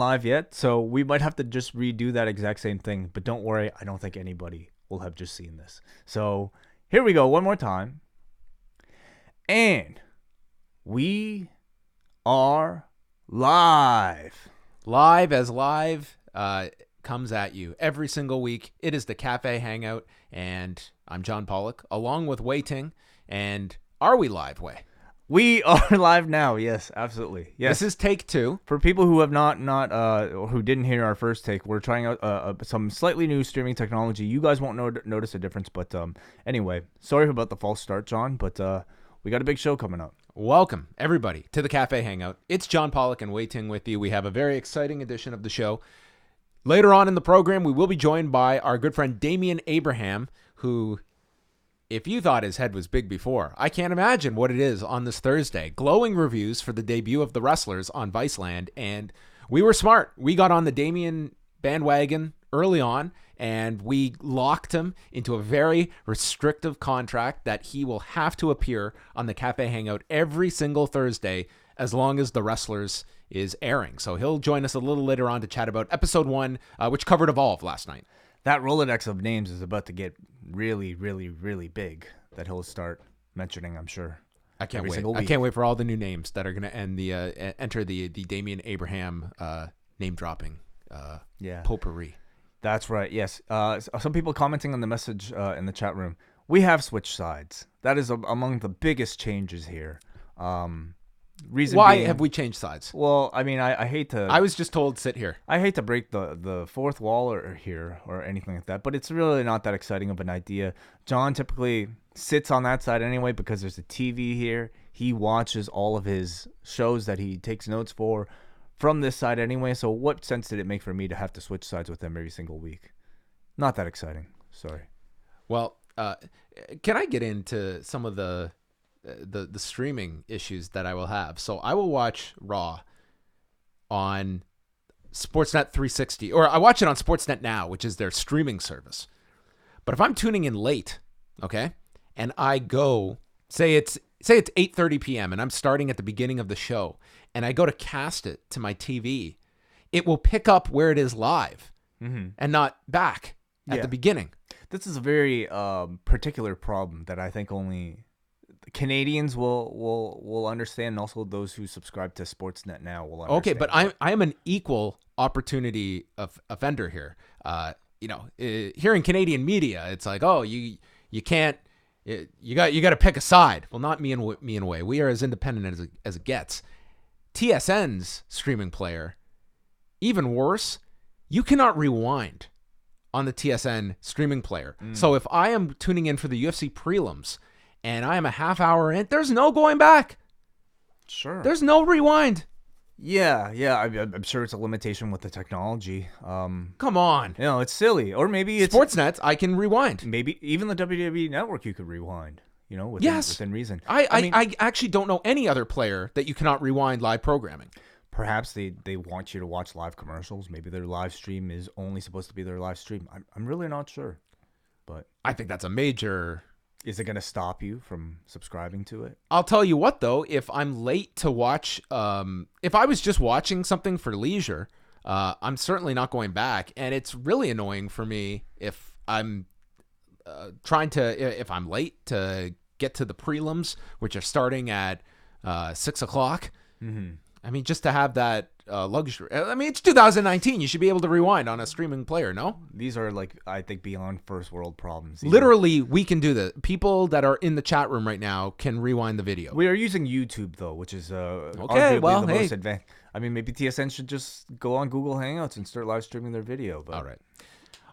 live yet, so we might have to just redo that exact same thing. But don't worry, I don't think anybody will have just seen this. So here we go, one more time. And we are live. Live as live comes at you every single week. It is the Café Hangout, and I'm John Pollock, along with Wai Ting. And are we live, Wai? We are live now. Yes, absolutely. Yes. This is take 2. For people who have not who didn't hear our first take, we're trying out some slightly new streaming technology. You guys won't notice a difference, but anyway, sorry about the false start, John, but we got a big show coming up. Welcome, everybody, to the Café Hangout. It's John Pollock and Wai Ting with you. We have a very exciting edition of the show. Later on in the program, we will be joined by our good friend Damian Abraham, who, if you thought his head was big before, I can't imagine what it is on this Thursday. Glowing reviews for the debut of The Wrestlers on Viceland, and we were smart. We got on the Damian bandwagon early on, and we locked him into a very restrictive contract that he will have to appear on the Café Hangout every single Thursday as long as The Wrestlers is airing. So he'll join us a little later on to chat about episode 1, which covered Evolve last night. That Rolodex of names is about to get really, really, really big that he'll start mentioning, I'm sure. I can't wait. I can't wait for all the new names that are going to enter the Damian Abraham name dropping potpourri. That's right. Yes. Some people commenting on the message in the chat room. We have switched sides. That is among the biggest changes here. Why have we changed sides? Well, I mean, I hate to. I was just told sit here. I hate to break the fourth wall or anything like that, but it's really not that exciting of an idea. John typically sits on that side anyway because there's a TV here. He watches all of his shows that he takes notes for from this side anyway. So what sense did it make for me to have to switch sides with him every single week? Not that exciting. Sorry. Well, can I get into some of the streaming issues that I will have? So I will watch Raw on Sportsnet 360, or I watch it on Sportsnet Now, which is their streaming service. But if I'm tuning in late, okay, and I go, say it's 8:30 p.m. and I'm starting at the beginning of the show, and I go to cast it to my TV, it will pick up where it is live and not back at the beginning. This is a very particular problem that I think only Canadians will understand, and also those who subscribe to Sportsnet Now will understand. Okay, but I am an equal opportunity offender here. Here in Canadian media, it's like, oh, you can't, you got to pick a side. Well, not me and Wai. We are as independent as it gets. TSN's streaming player, even worse, you cannot rewind on the TSN streaming player. So if I am tuning in for the UFC prelims and I am a half hour in, there's no going back. Sure. There's no rewind. Yeah. I'm sure it's a limitation with the technology. Come on. It's silly. Or maybe it's Sportsnet, I can rewind. Maybe even the WWE Network you could rewind. Within reason. I actually don't know any other player that you cannot rewind live programming. Perhaps they want you to watch live commercials. Maybe their live stream is only supposed to be their live stream. I'm really not sure. But I think that's a major. Is it going to stop you from subscribing to it? I'll tell you what, though, if I'm late to watch, if I was just watching something for leisure, I'm certainly not going back. And it's really annoying for me if I'm if I'm late to get to the prelims, which are starting at 6 o'clock. Mm-hmm. I mean, just to have that luxury. I mean, it's 2019. You should be able to rewind on a streaming player, no? These are, I think, beyond first world problems. Literally, we can do that. People that are in the chat room right now can rewind the video. We are using YouTube, though, which is arguably the most advanced. I mean, maybe TSN should just go on Google Hangouts and start live streaming their video. But. All right.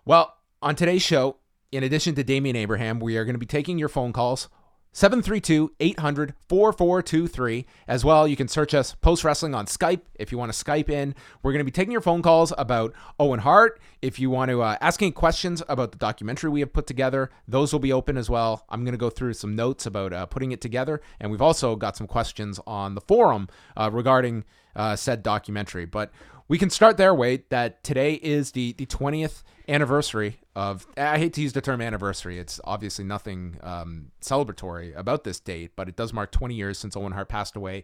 Well, on today's show, in addition to Damian Abraham, we are going to be taking your phone calls. 732-800-4423. As well, you can search us Post Wrestling on Skype if you want to Skype in. We're going to be taking your phone calls about Owen Hart. If you want to ask any questions about the documentary we have put together, those will be open as well. I'm going to go through some notes about putting it together. And we've also got some questions on the forum regarding said documentary. But we can start there, Wai, that today is the 20th anniversary of, I hate to use the term anniversary. It's obviously nothing celebratory about this date, but it does mark 20 years since Owen Hart passed away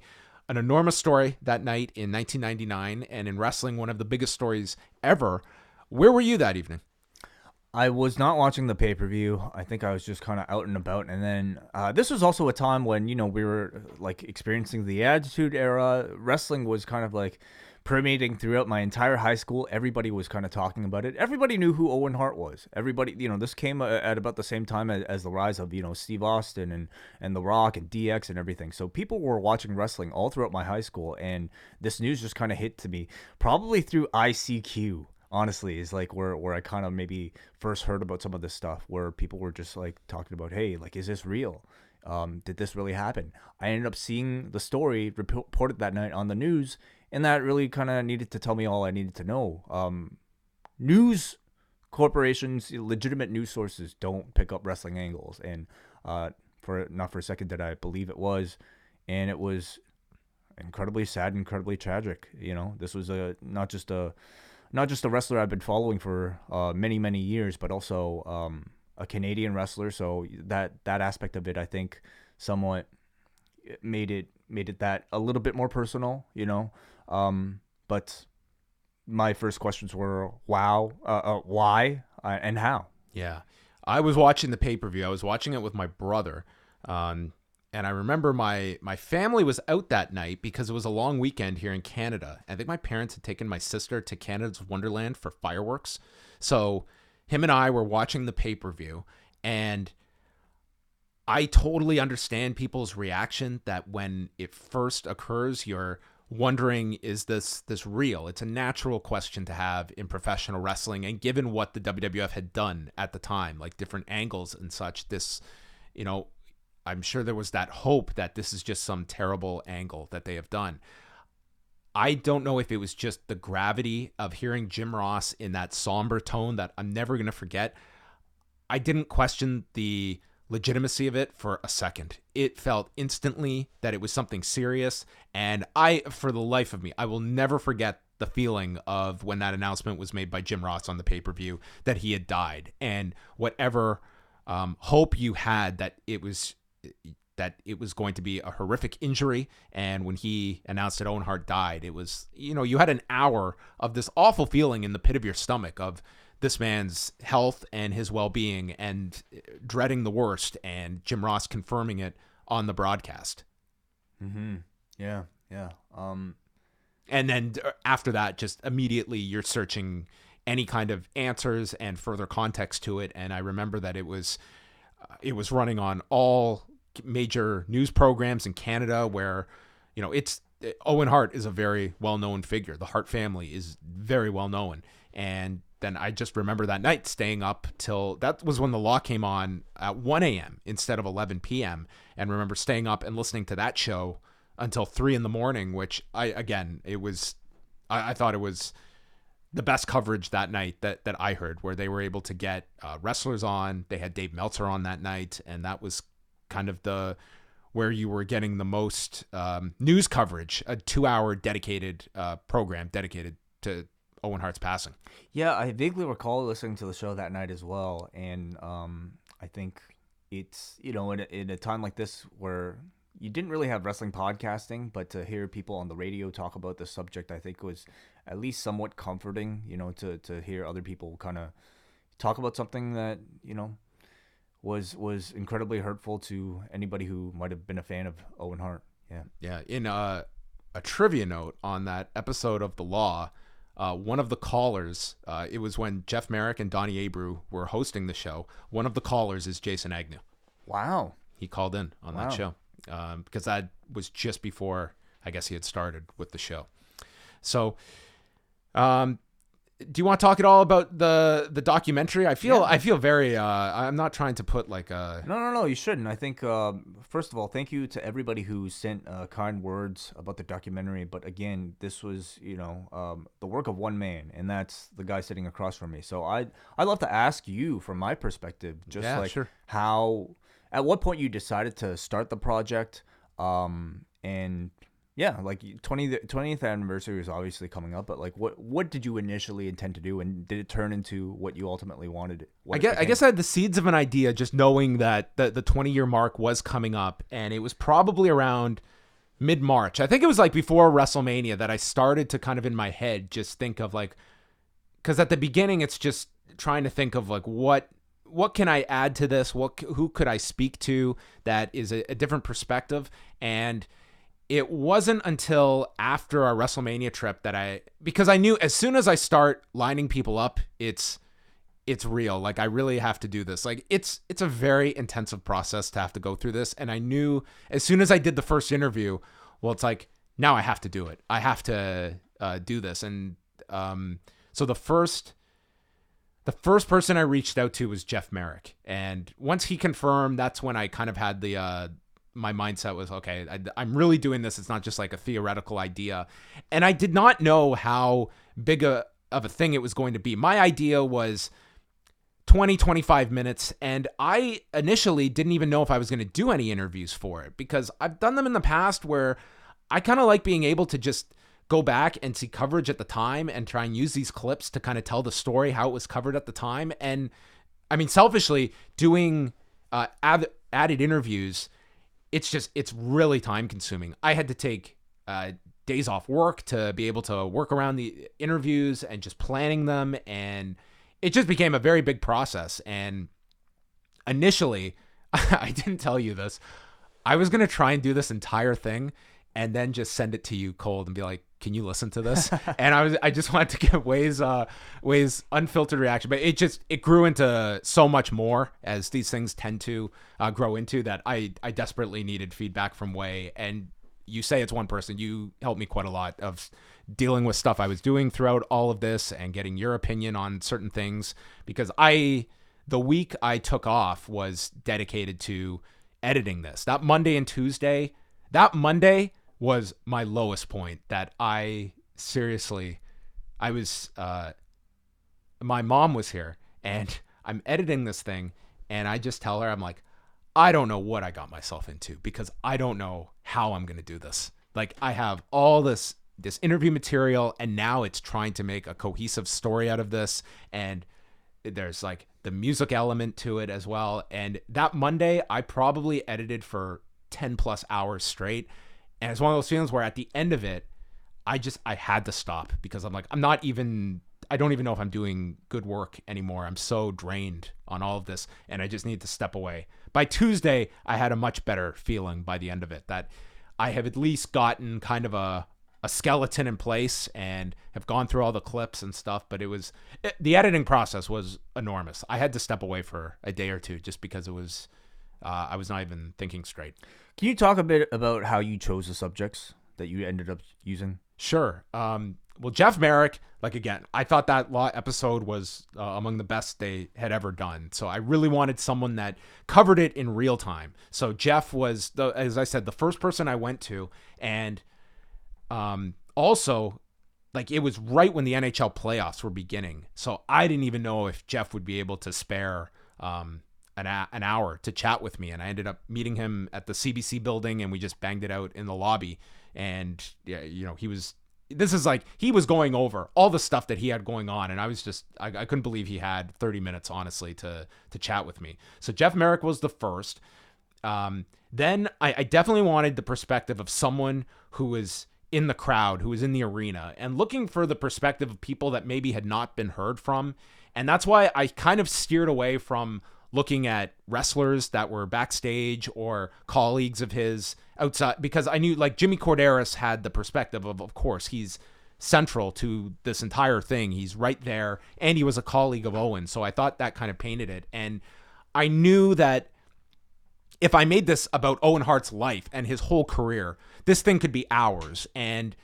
an enormous story that night in 1999, and in wrestling, one of the biggest stories ever. Where were you that evening? I was not watching the pay-per-view. I think I was just kind of out and about. And then this was also a time when, we were like experiencing the Attitude Era. Wrestling was kind of like permeating throughout my entire high school. Everybody was kind of talking about it. Everybody knew who Owen Hart was. Everybody, this came at about the same time as the rise of, Steve Austin and The Rock and DX and everything. So people were watching wrestling all throughout my high school. And this news just kind of hit to me probably through ICQ. Honestly, is like where I kind of maybe first heard about some of this stuff, where people were just like talking about, hey, like, is this real? Did this really happen? I ended up seeing the story reported that night on the news, and that really kind of needed to tell me all I needed to know. News corporations, legitimate news sources, don't pick up wrestling angles, and not for a second did I believe it was, and it was incredibly sad, incredibly tragic. This was not just a wrestler I've been following for many, many years, but also a Canadian wrestler. So that aspect of it, I think, somewhat made it that a little bit more personal, But my first questions were, why, and how? Yeah. I was watching the pay-per-view. I was watching it with my brother. And I remember my family was out that night because it was a long weekend here in Canada. I think my parents had taken my sister to Canada's Wonderland for fireworks. So him and I were watching the pay-per-view, and I totally understand people's reaction that when it first occurs, you're wondering, is this real? It's a natural question to have in professional wrestling. And given what the WWF had done at the time, like different angles and such, this, I'm sure there was that hope that this is just some terrible angle that they have done. I don't know if it was just the gravity of hearing Jim Ross in that somber tone that I'm never going to forget. I didn't question the legitimacy of it for a second. It felt instantly that it was something serious. And for the life of me, I will never forget the feeling of when that announcement was made by Jim Ross on the pay-per-view that he had died. And whatever hope you had that it was going to be a horrific injury. And when he announced that Owen Hart died, it was, you had an hour of this awful feeling in the pit of your stomach of this man's health and his well-being, and dreading the worst, and Jim Ross confirming it on the broadcast. Mm-hmm. Yeah. And then after that, just immediately you're searching any kind of answers and further context to it. And I remember that it was running on all major news programs in Canada, where Owen Hart is a very well-known figure. The Hart family is very well known. And then I just remember that night staying up till, that was when the law came on at 1 a.m. instead of 11 p.m. And remember staying up and listening to that show until 3 a.m, which I thought it was the best coverage that night that I heard, where they were able to get wrestlers on. They had Dave Meltzer on that night, and that was kind of where you were getting the most news coverage, a 2-hour dedicated program dedicated to Owen Hart's passing. Yeah, I vaguely recall listening to the show that night as well, and I think it's, in a time like this where you didn't really have wrestling podcasting, but to hear people on the radio talk about the subject, I think was at least somewhat comforting, to hear other people kind of talk about something that, was incredibly hurtful to anybody who might have been a fan of Owen Hart. Yeah. Yeah. In a trivia note on that episode of The Law, one of the callers, it was when Jeff Merrick and Donnie Abreu were hosting the show. One of the callers is Jason Agnew. Wow. He called in on that show because that was just before, I guess, he had started with the show. So, do you want to talk at all about the documentary? I feel very, I'm not trying to put like a... No, you shouldn't. I think, first of all, thank you to everybody who sent kind words about the documentary. But again, this was, the work of one man, and that's the guy sitting across from me. So I'd love to ask you, from my perspective, sure. At what point you decided to start the project, and... Yeah, like 20th anniversary was obviously coming up, but like what did you initially intend to do, and did it turn into what you ultimately wanted? I guess I had the seeds of an idea, just knowing that the 20-year mark was coming up, and it was probably around mid-March. I think it was like before WrestleMania that I started to kind of in my head just think of like, because at the beginning it's just trying to think of like what can I add to this? Who could I speak to that is a different perspective? And it wasn't until after our WrestleMania trip that because I knew as soon as I start lining people up, it's real. Like I really have to do this. Like it's a very intensive process to have to go through this. And I knew as soon as I did the first interview, well, it's like, now I have to do it. I have to do this. And so the first person I reached out to was Jeff Merrick. And once he confirmed, that's when I kind of had my mindset was, okay, I'm really doing this. It's not just like a theoretical idea. And I did not know how big of a thing it was going to be. My idea was 20, 25 minutes. And I initially didn't even know if I was going to do any interviews for it, because I've done them in the past where I kind of like being able to just go back and see coverage at the time and try and use these clips to kind of tell the story, how it was covered at the time. And I mean, selfishly doing added interviews, it's really time consuming. I had to take days off work to be able to work around the interviews and just planning them. And it just became a very big process. And initially, I didn't tell you this, I was going to try and do this entire thing and then just send it to you cold and be like, can you listen to this? And I just wanted to get Wai's unfiltered reaction, but it grew into so much more, as these things tend to grow into, that I desperately needed feedback from Wai. And you say it's one person, you helped me quite a lot of dealing with stuff I was doing throughout all of this and getting your opinion on certain things, because the week I took off was dedicated to editing this. That Monday and Tuesday, that Monday was my lowest point. That I was, my mom was here and I'm editing this thing, and I just tell her, I'm like, I don't know what I got myself into, because I don't know how I'm going to do this. Like, I have all this interview material, and now it's trying to make a cohesive story out of this. And there's like the music element to it as well. And that Monday I probably edited for 10 plus hours straight. And it's one of those feelings where at the end of it, I had to stop, because I'm like, I don't even know if I'm doing good work anymore. I'm so drained on all of this, and I just need to step away. By Tuesday, I had a much better feeling by the end of it, that I have at least gotten kind of a skeleton in place and have gone through all the clips and stuff. But the editing process was enormous. I had to step away for a day or two just because it was, I was not even thinking straight. Can you talk a bit about how you chose the subjects that you ended up using? Sure. Well, Jeff Merrick, like, again, I thought that episode was among the best they had ever done. So I really wanted someone that covered it in real time. So Jeff was, as I said, the first person I went to. And also, like, it was right when the NHL playoffs were beginning. So I didn't even know if Jeff would be able to spare an hour to chat with me. And I ended up meeting him at the CBC building, and we just banged it out in the lobby. And yeah, he was going over all the stuff that he had going on. And I was just, I couldn't believe he had 30 minutes, honestly, to chat with me. So Jeff Merrick was the first. Then I definitely wanted the perspective of someone who was in the crowd, who was in the arena, and looking for the perspective of people that maybe had not been heard from. And that's why I kind of steered away from looking at wrestlers that were backstage or colleagues of his outside, because I knew, like, Jimmy Corderas had the perspective of course, he's central to this entire thing. He's right there, and he was a colleague of Owen. So I thought that kind of painted it. And I knew that if I made this about Owen Hart's life and his whole career, this thing could be hours. And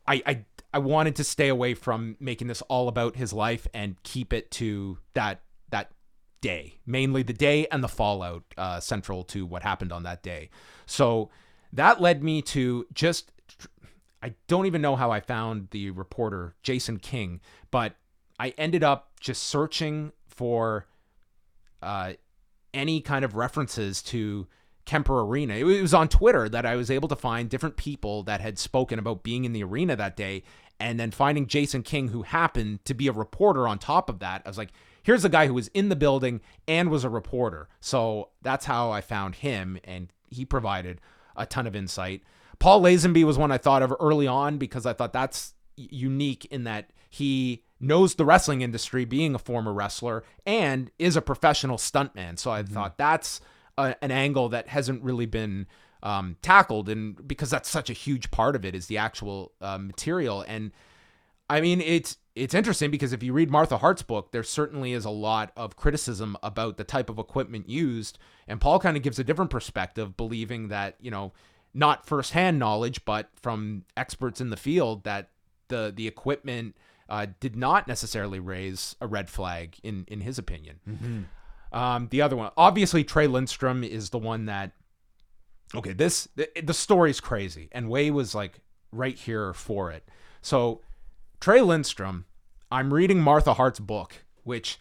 I wanted to stay away from making this all about his life and keep it to that day, mainly the day and the fallout central to what happened on that day. So that led me to I don't even know how I found the reporter, Jason King, but I ended up just searching for any kind of references to Kemper Arena. It was on Twitter that I was able to find different people that had spoken about being in the arena that day, and then finding Jason King, who happened to be a reporter on top of that. I was like, here's a guy who was in the building and was a reporter. So that's how I found him, and he provided a ton of insight. Paul Lazenby was one I thought of early on because I thought that's unique in that he knows the wrestling industry, being a former wrestler, and is a professional stuntman. So I thought that's an angle that hasn't really been tackled, and because that's such a huge part of it is the actual material. And I mean, it's interesting because if you read Martha Hart's book, there certainly is a lot of criticism about the type of equipment used. And Paul kind of gives a different perspective, believing that, not firsthand knowledge, but from experts in the field, that the equipment did not necessarily raise a red flag in his opinion. Mm-hmm. The other one, obviously Trey Lindstrom is the one that, okay, the story's crazy, and Wai was like right here for it. So Trey Lindstrom, I'm reading Martha Hart's book, which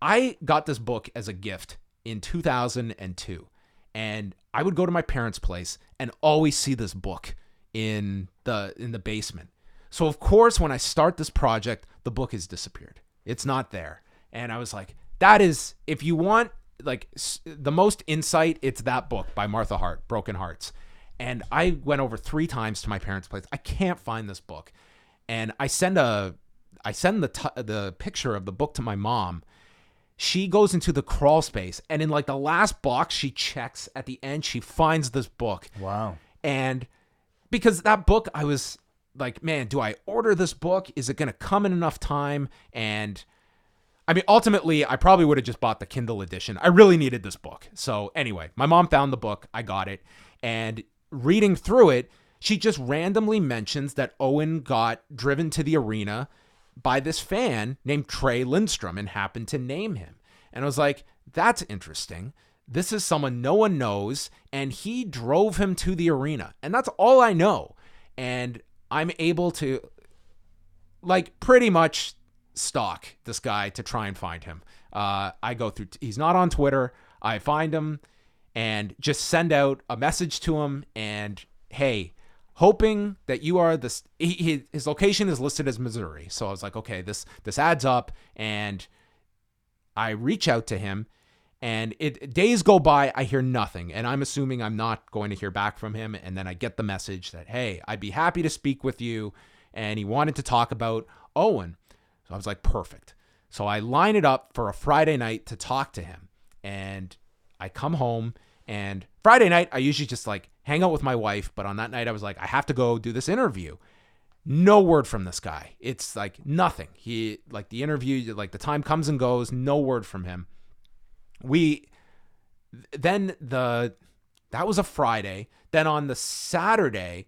I got this book as a gift in 2002. And I would go to my parents' place and always see this book in the basement. So of course, when I start this project, the book has disappeared. It's not there. And I was like, that is, if you want like the most insight, it's that book by Martha Hart, Broken Hearts. And I went over 3 times to my parents' place. I can't find this book. And I send the picture of the book to my mom. She goes into the crawl space, and in like the last box she checks at the end, she finds this book. Wow. And because that book, I was like, man, do I order this book? Is it going to come in enough time? And I mean, ultimately, I probably would have just bought the Kindle edition. I really needed this book. So anyway, my mom found the book. I got it. And reading through it, she just randomly mentions that Owen got driven to the arena by this fan named Trey Lindstrom and happened to name him. And I was like, that's interesting. This is someone no one knows, and he drove him to the arena. And that's all I know. And I'm able to like pretty much stalk this guy to try and find him. I go through, he's not on Twitter. I find him and just send out a message to him and, hey, hoping that you are this, his location is listed as Missouri. So I was like, okay, this adds up. And I reach out to him, and days go by, I hear nothing. And I'm assuming I'm not going to hear back from him. And then I get the message that, hey, I'd be happy to speak with you. And he wanted to talk about Owen. So I was like, perfect. So I line it up for a Friday night to talk to him. And I come home, and Friday night, I usually just like hang out with my wife. But on that night, I was like, I have to go do this interview. No word from this guy. It's like nothing. He, like the interview, like the time comes and goes, no word from him. That was a Friday. Then on the Saturday,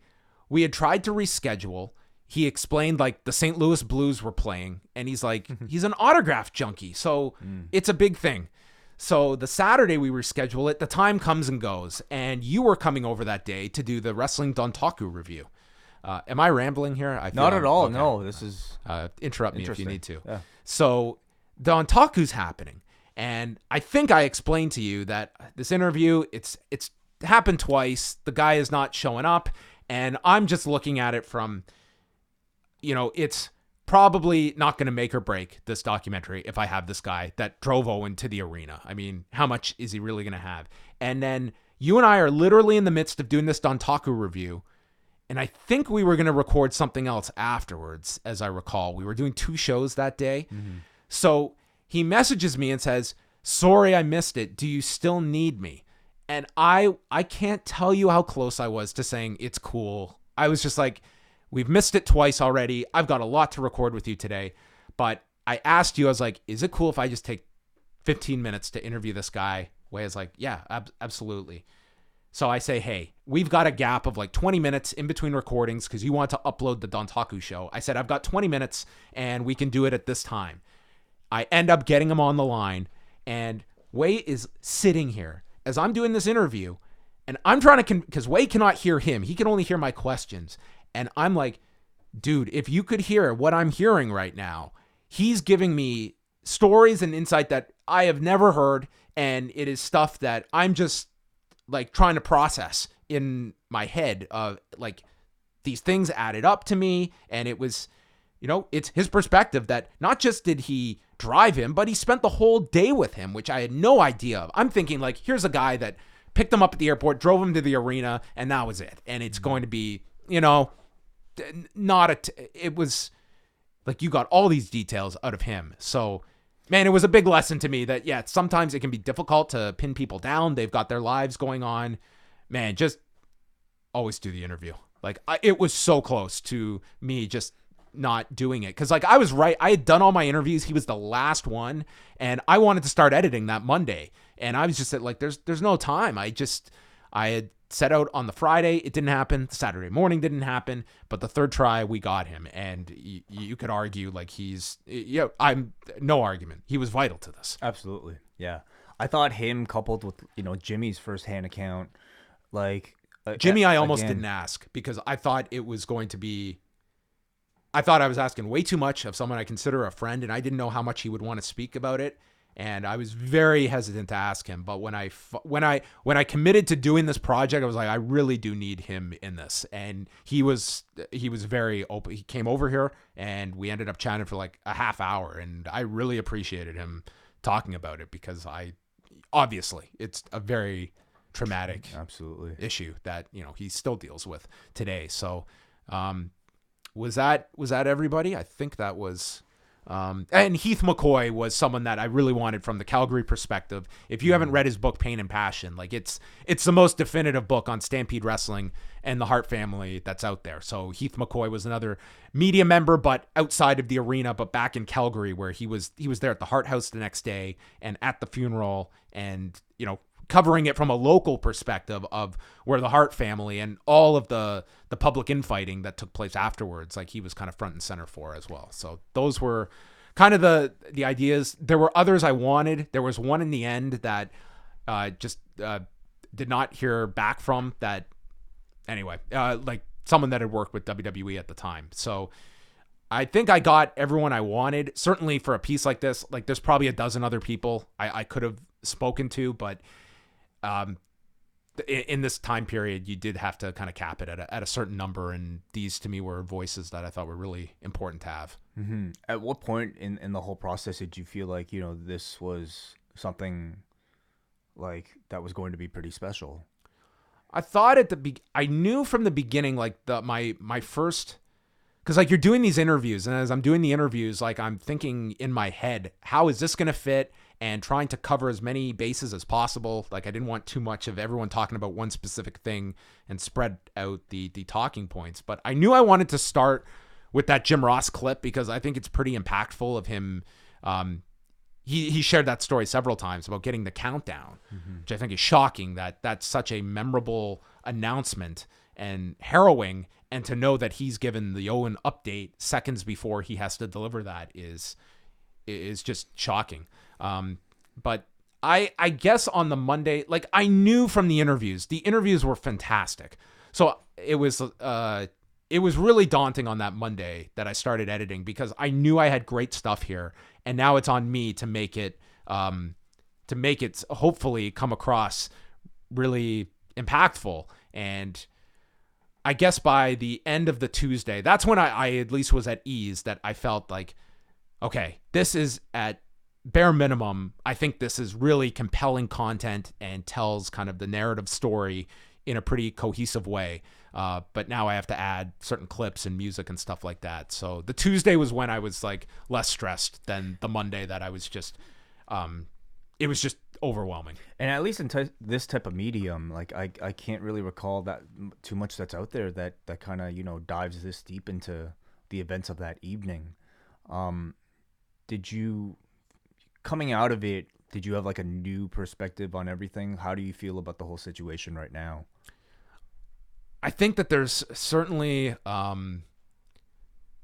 we had tried to reschedule. He explained like the St. Louis Blues were playing, and he's like, he's an autograph junkie. So it's a big thing. So the Saturday we reschedule it, the time comes and goes, and you were coming over that day to do the Wrestling Dontaku review. Am I rambling here? I feel Not at all. okay. No, this is interrupt me if you need to. Yeah. So Dontaku's happening, and I think I explained to you that this interview, it's happened twice. The guy is not showing up, and I'm just looking at it from, it's probably not going to make or break this documentary if I have this guy that drove Owen to the arena. I mean, how much is he really going to have? And then you and I are literally in the midst of doing this Dontaku review, and I think we were going to record something else afterwards, as I recall. We were doing 2 shows that day. Mm-hmm. So he messages me and says, sorry, I missed it. Do you still need me? And I can't tell you how close I was to saying it's cool. I was just like, we've missed it twice already. I've got a lot to record with you today. But I asked you, I was like, is it cool if I just take 15 minutes to interview this guy? Wai is like, yeah, absolutely. So I say, hey, we've got a gap of like 20 minutes in between recordings because you want to upload the Dontaku show. I said, I've got 20 minutes and we can do it at this time. I end up getting him on the line, and Wai is sitting here as I'm doing this interview, and I'm trying to, because Wai cannot hear him. He can only hear my questions. And I'm like, dude, if you could hear what I'm hearing right now, he's giving me stories and insight that I have never heard. And it is stuff that I'm just like trying to process in my head of like these things added up to me. And it was, it's his perspective that not just did he drive him, but he spent the whole day with him, which I had no idea of. I'm thinking like, here's a guy that picked him up at the airport, drove him to the arena, and that was it. And it's going to be, you know, it was like you got all these details out of him. So, man, it was a big lesson to me that, yeah, sometimes it can be difficult to pin people down. They've got their lives going on. Man, just always do the interview. Like, it was so close to me just not doing it. Because, like, I was right. I had done all my interviews. He was the last one. And I wanted to start editing that Monday. And I was just like, there's no time. I had set out on the Friday. It didn't happen. The Saturday morning didn't happen. But the third try, we got him. And you could argue, like, I'm no argument. He was vital to this. Absolutely. Yeah. I thought him coupled with, Jimmy's firsthand account, like, Jimmy, I almost didn't ask because I thought it was going to be. I thought I was asking way too much of someone I consider a friend, and I didn't know how much he would want to speak about it. And I was very hesitant to ask him. But when I committed to doing this project, I was like, I really do need him in this. And he was very open. He came over here, and we ended up chatting for like a half hour, and I really appreciated him talking about it because obviously it's a very traumatic issue that he still deals with today. So was that everybody? I think that was and Heath McCoy was someone that I really wanted from the Calgary perspective. If you haven't read his book Pain and Passion, like it's the most definitive book on Stampede Wrestling and the Hart family that's out there. So Heath McCoy was another media member, but outside of the arena, but back in Calgary, where he was there at the Hart House the next day and at the funeral, and covering it from a local perspective of where the Hart family and all of the public infighting that took place afterwards, like he was kind of front and center for as well. So those were kind of the ideas. There were others I wanted. There was one in the end that just did not hear back from that. Anyway, like someone that had worked with WWE at the time. So I think I got everyone I wanted. Certainly for a piece like this, like there's probably a dozen other people I could have spoken to, but in this time period, you did have to kind of cap it at a certain number, and these to me were voices that I thought were really important to have. Mm-hmm. At what point in the whole process did you feel like this was something like that was going to be pretty special? I thought I knew from the beginning, like my first, because like you're doing these interviews, and as I'm doing the interviews, like I'm thinking in my head, how is this going to fit? And trying to cover as many bases as possible. Like I didn't want too much of everyone talking about one specific thing and spread out the talking points. But I knew I wanted to start with that Jim Ross clip because I think it's pretty impactful of him. He shared that story several times about getting the countdown, which I think is shocking that that's such a memorable announcement and harrowing. And to know that he's given the Owen update seconds before he has to deliver that is just shocking. But I guess on the Monday, like I knew from the interviews were fantastic. So it was really daunting on that Monday that I started editing because I knew I had great stuff here, and now it's on me to make it hopefully come across really impactful. And I guess by the end of the Tuesday, that's when I at least was at ease that I felt like, okay, this is at bare minimum, I think this is really compelling content and tells kind of the narrative story in a pretty cohesive way. But now I have to add certain clips and music and stuff like that. So the Tuesday was when I was like less stressed than the Monday that I was just, it was just overwhelming. And at least in this type of medium, like I can't really recall that too much that's out there that kind of, dives this deep into the events of that evening. Did you, coming out of it, did you have like a new perspective on everything? How do you feel about the whole situation right now? I think that there's certainly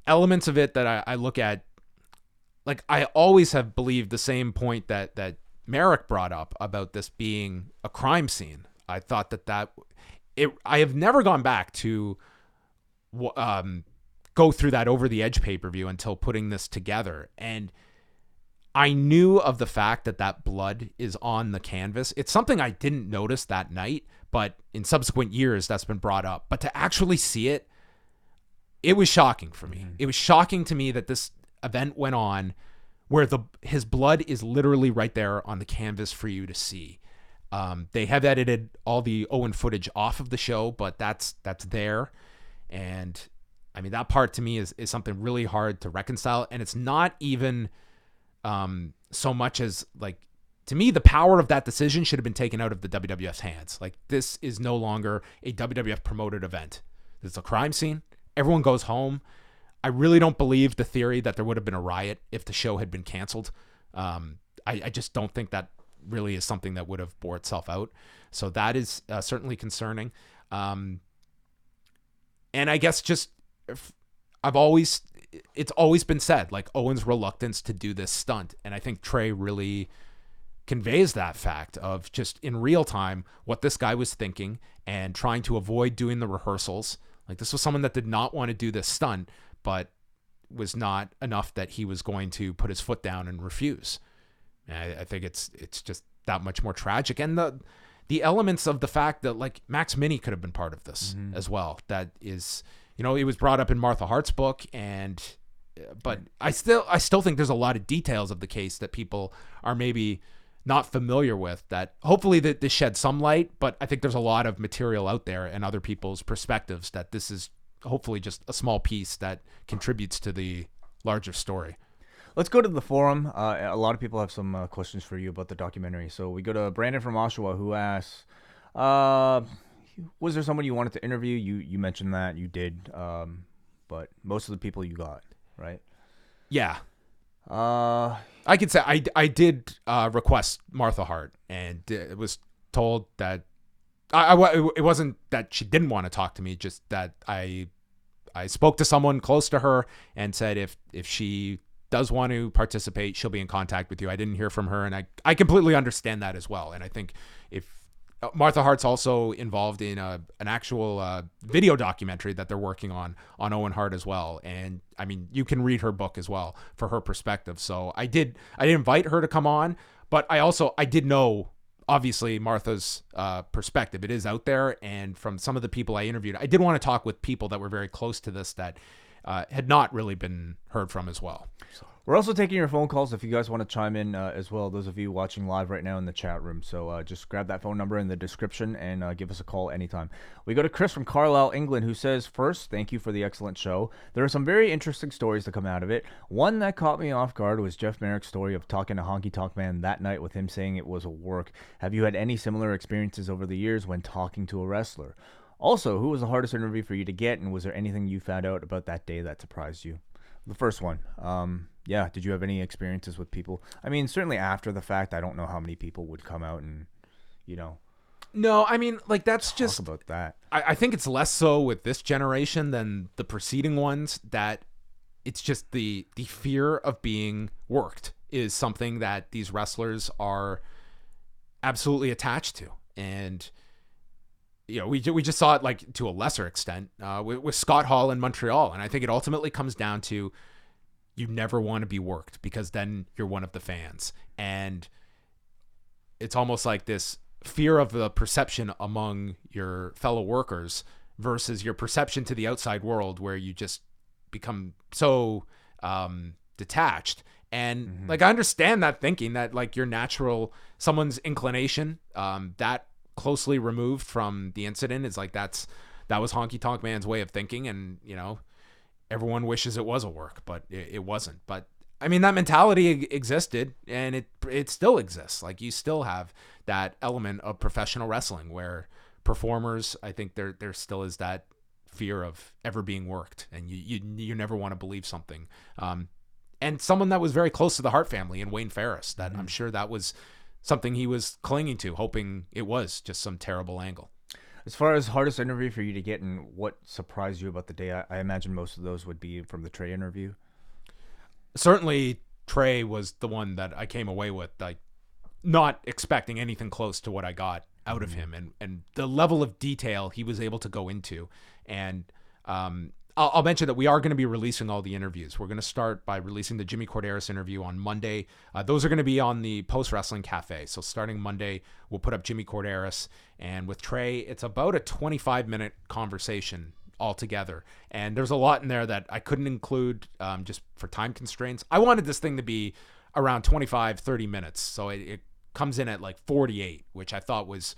elements of it that I look at. Like I always have believed the same point that Merrick brought up about this being a crime scene. I thought I have never gone back to go through that Over the Edge pay-per-view until putting this together. And I knew of the fact that blood is on the canvas. It's something I didn't notice that night, but in subsequent years that's been brought up. But to actually see it, it was shocking for me. It was shocking to me that this event went on where his blood is literally right there on the canvas for you to see. They have edited all the Owen footage off of the show, but that's there. And I mean, that part to me is something really hard to reconcile. And it's not even so much as like, to me, the power of that decision should have been taken out of the WWF's hands. Like, this is no longer a WWF promoted event. This is a crime scene. Everyone goes home. I really don't believe the theory that there would have been a riot if the show had been canceled. I just don't think that really is something that would have bore itself out. So that is certainly concerning. And I guess just it's always been said, like, Owen's reluctance to do this stunt. And I think Trey really conveys that fact of just in real time what this guy was thinking and trying to avoid doing the rehearsals. Like, this was someone that did not want to do this stunt, but was not enough that he was going to put his foot down and refuse. And I think it's just that much more tragic. And the elements of the fact that, like, Max Minnie could have been part of this as well. That is, it was brought up in Martha Hart's book, but I still think there's a lot of details of the case that people are maybe not familiar with, that hopefully that this sheds some light. But I think there's a lot of material out there and other people's perspectives that this is hopefully just a small piece that contributes to the larger story. Let's go to the forum. A lot of people have some questions for you about the documentary. So we go to Brandon from Oshawa, who asks, was there someone you wanted to interview? You mentioned that you did, but most of the people you got, right? Yeah. I could say I did request Martha Hart, and it was told that it wasn't that she didn't want to talk to me, just that I spoke to someone close to her and said if she does want to participate, she'll be in contact with you. I didn't hear from her, and I completely understand that as well. And I think if Martha Hart's also involved in an actual video documentary that they're working on Owen Hart as well. And I mean, you can read her book as well for her perspective. So I did invite her to come on, but I did know, obviously, Martha's perspective. It is out there. And from some of the people I interviewed, I did want to talk with people that were very close to this that had not really been heard from as well. So. We're also taking your phone calls if you guys want to chime in as well, those of you watching live right now in the chat room. So just grab that phone number in the description and give us a call anytime. We go to Chris from Carlisle, England, who says, first, thank you for the excellent show. There are some very interesting stories to come out of it. One that caught me off guard was Jeff Merrick's story of talking to Honky Tonk Man that night with him saying it was a work. Have you had any similar experiences over the years when talking to a wrestler? Also, who was the hardest interview for you to get, and was there anything you found out about that day that surprised you? The first one. Yeah, did you have any experiences with people? I mean, certainly after the fact, I don't know how many people would come out and, No, I mean, like, that's talk just about that. I think it's less so with this generation than the preceding ones, that it's just the fear of being worked is something that these wrestlers are absolutely attached to. And we just saw it, like, to a lesser extent with Scott Hall in Montreal. And I think it ultimately comes down to you never want to be worked, because then you're one of the fans. And it's almost like this fear of the perception among your fellow workers versus your perception to the outside world, where you just become so detached. And like, I understand that thinking, that like your natural, someone's inclination that closely removed from the incident is like, that was Honky Tonk Man's way of thinking. And everyone wishes it was a work, but it wasn't. But I mean, that mentality existed, and it still exists. Like, you still have that element of professional wrestling where performers, I think there still is that fear of ever being worked, and you never want to believe something. And someone that was very close to the Hart family, and Wayne Ferris, that I'm sure that was something he was clinging to, hoping it was just some terrible angle. As far as hardest interview for you to get and what surprised you about the day, I imagine most of those would be from the Trey interview. Certainly, Trey was the one that I came away with, like, not expecting anything close to what I got out of him, and the level of detail he was able to go into. And I'll mention that we are going to be releasing all the interviews. We're going to start by releasing the Jimmy Corderas interview on Monday. Those are going to be on the Post Wrestling Café. So starting Monday, we'll put up Jimmy Corderas. And with Trey, it's about a 25-minute conversation altogether. And there's a lot in there that I couldn't include just for time constraints. I wanted this thing to be around 25, 30 minutes. So it comes in at like 48, which I thought was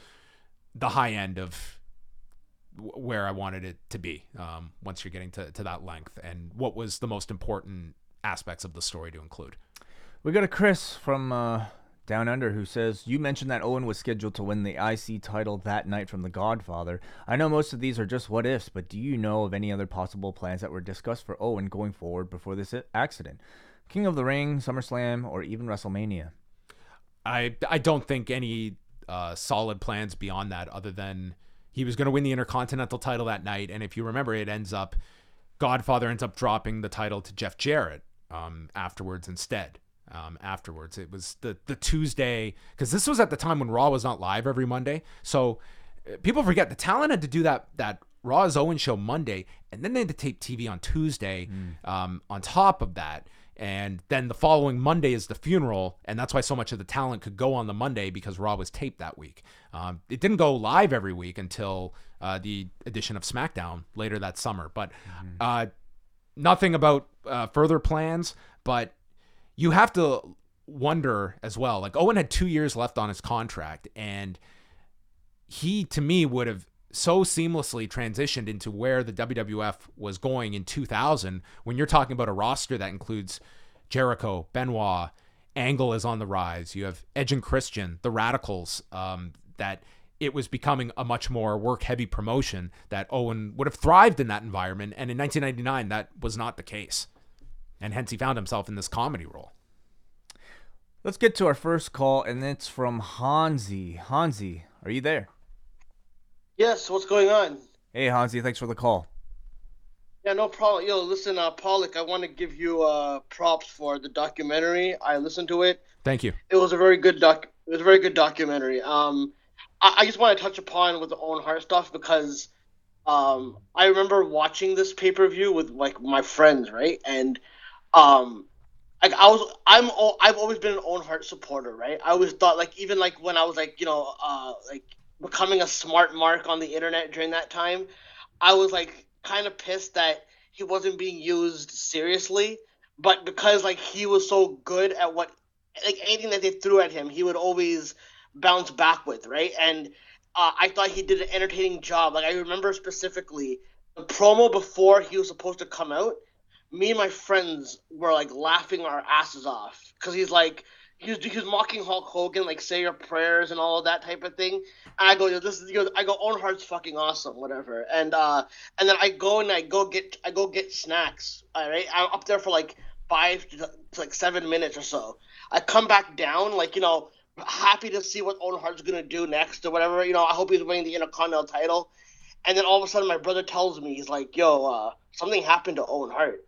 the high end of where I wanted it to be once you're getting to that length, and what was the most important aspects of the story to include. We got a Chris from Down Under who says, you mentioned that Owen was scheduled to win the IC title that night from The Godfather. I know most of these are just what ifs, but do you know of any other possible plans that were discussed for Owen going forward before this accident? King of the Ring, SummerSlam, or even WrestleMania? I don't think any solid plans beyond that, other than he was going to win the Intercontinental title that night. And if you remember, Godfather ends up dropping the title to Jeff Jarrett afterwards instead. Afterwards, it was the Tuesday, because this was at the time when Raw was not live every Monday. So people forget the talent had to do that Raw's Owen show Monday, and then they had to tape TV on Tuesday on top of that. And then the following Monday is the funeral, and that's why so much of the talent could go on the Monday, because Raw was taped that week. It didn't go live every week until the edition of SmackDown later that summer. But nothing about further plans, but you have to wonder as well. Like, Owen had 2 years left on his contract, and he, to me, would have so seamlessly transitioned into where the WWF was going in 2000, when you're talking about a roster that includes Jericho, Benoit, Angle is on the rise. You have Edge and Christian, the Radicals, that it was becoming a much more work-heavy promotion, that Owen would have thrived in that environment. And in 1999, that was not the case. And hence he found himself in this comedy role. Let's get to our first call, and it's from Hansi. Hansi, are you there? Yes, what's going on? Hey, Hansi, thanks for the call. Yeah, no problem. Yo, listen, Pollock, I want to give you props for the documentary. I listened to it. Thank you. It was a very good documentary. I just want to touch upon with the Owen Hart stuff, because I remember watching this pay-per-view with like my friends, right? And like I've always been an Owen Hart supporter, right? I always thought, like, even like when I was like, like becoming a smart mark on the internet during that time, I was like kind of pissed that he wasn't being used seriously. But because like he was so good at what, like, anything that they threw at him, he would always bounce back with, right? And I thought he did an entertaining job. Like, I remember specifically the promo before he was supposed to come out. Me and my friends were like laughing our asses off, because he's like, he was mocking Hulk Hogan, like, say your prayers and all of that type of thing. And I go, I go, Owen Hart's fucking awesome, whatever. And then I go get snacks. All right, I'm up there for like 5 to like 7 minutes or so. I come back down, like, happy to see what Owen Hart's gonna do next or whatever. I hope he's winning the Intercontinental title. And then all of a sudden, my brother tells me, he's like, "Yo, something happened to Owen Hart."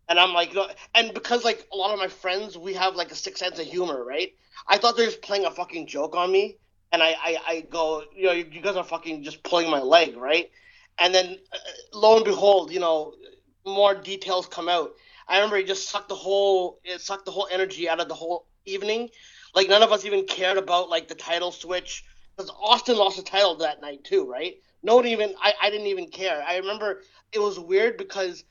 And I'm like, and because like a lot of my friends, we have like a sick sense of humor, right? I thought they were just playing a fucking joke on me, and I go, you guys are fucking just pulling my leg, right? And then lo and behold, more details come out. I remember he just sucked the whole energy out of the whole evening. Like, none of us even cared about like the title switch, because Austin lost the title that night too, right? No one even, I didn't even care. I remember it was weird because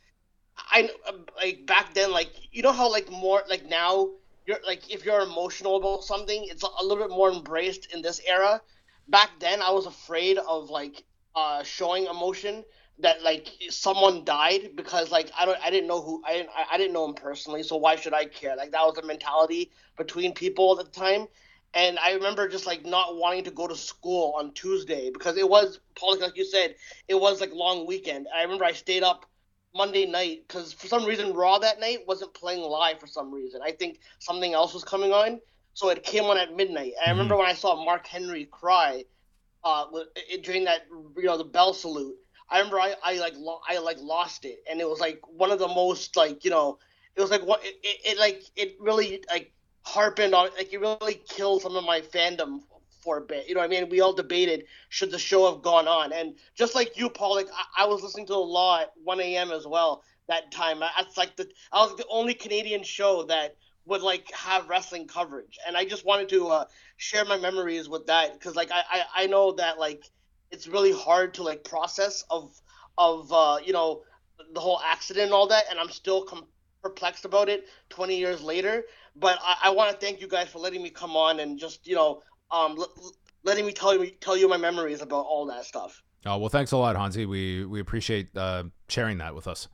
I like back then, like, how like more like now you're like, if you're emotional about something, it's a little bit more embraced in this era. Back then, I was afraid of like showing emotion, that like someone died, because like I didn't know him personally, so why should I care? Like, that was the mentality between people at the time. And I remember just like not wanting to go to school on Tuesday, because it was, Paul, like you said, it was like long weekend. I remember I stayed up Monday night, because for some reason Raw that night wasn't playing live for some reason. I think something else was coming on, so it came on at midnight. And I remember when I saw Mark Henry cry during that, the bell salute. I remember I lost it, and it was like one of the most like, it was like what it really like harpened on, like, it really killed some of my fandom for a bit. I mean, we all debated, should the show have gone on. And just like you, Paul, like, I was listening to the Law at 1 a.m. as well that time. That's like I was the only Canadian show that would like have wrestling coverage, and I just wanted to share my memories with that, because like I know that like it's really hard to like process of the whole accident and all that, and I'm still perplexed about it 20 years later. But I want to thank you guys for letting me come on and just letting me tell you my memories about all that stuff. Oh, well, thanks a lot, Hansi. We appreciate sharing that with us.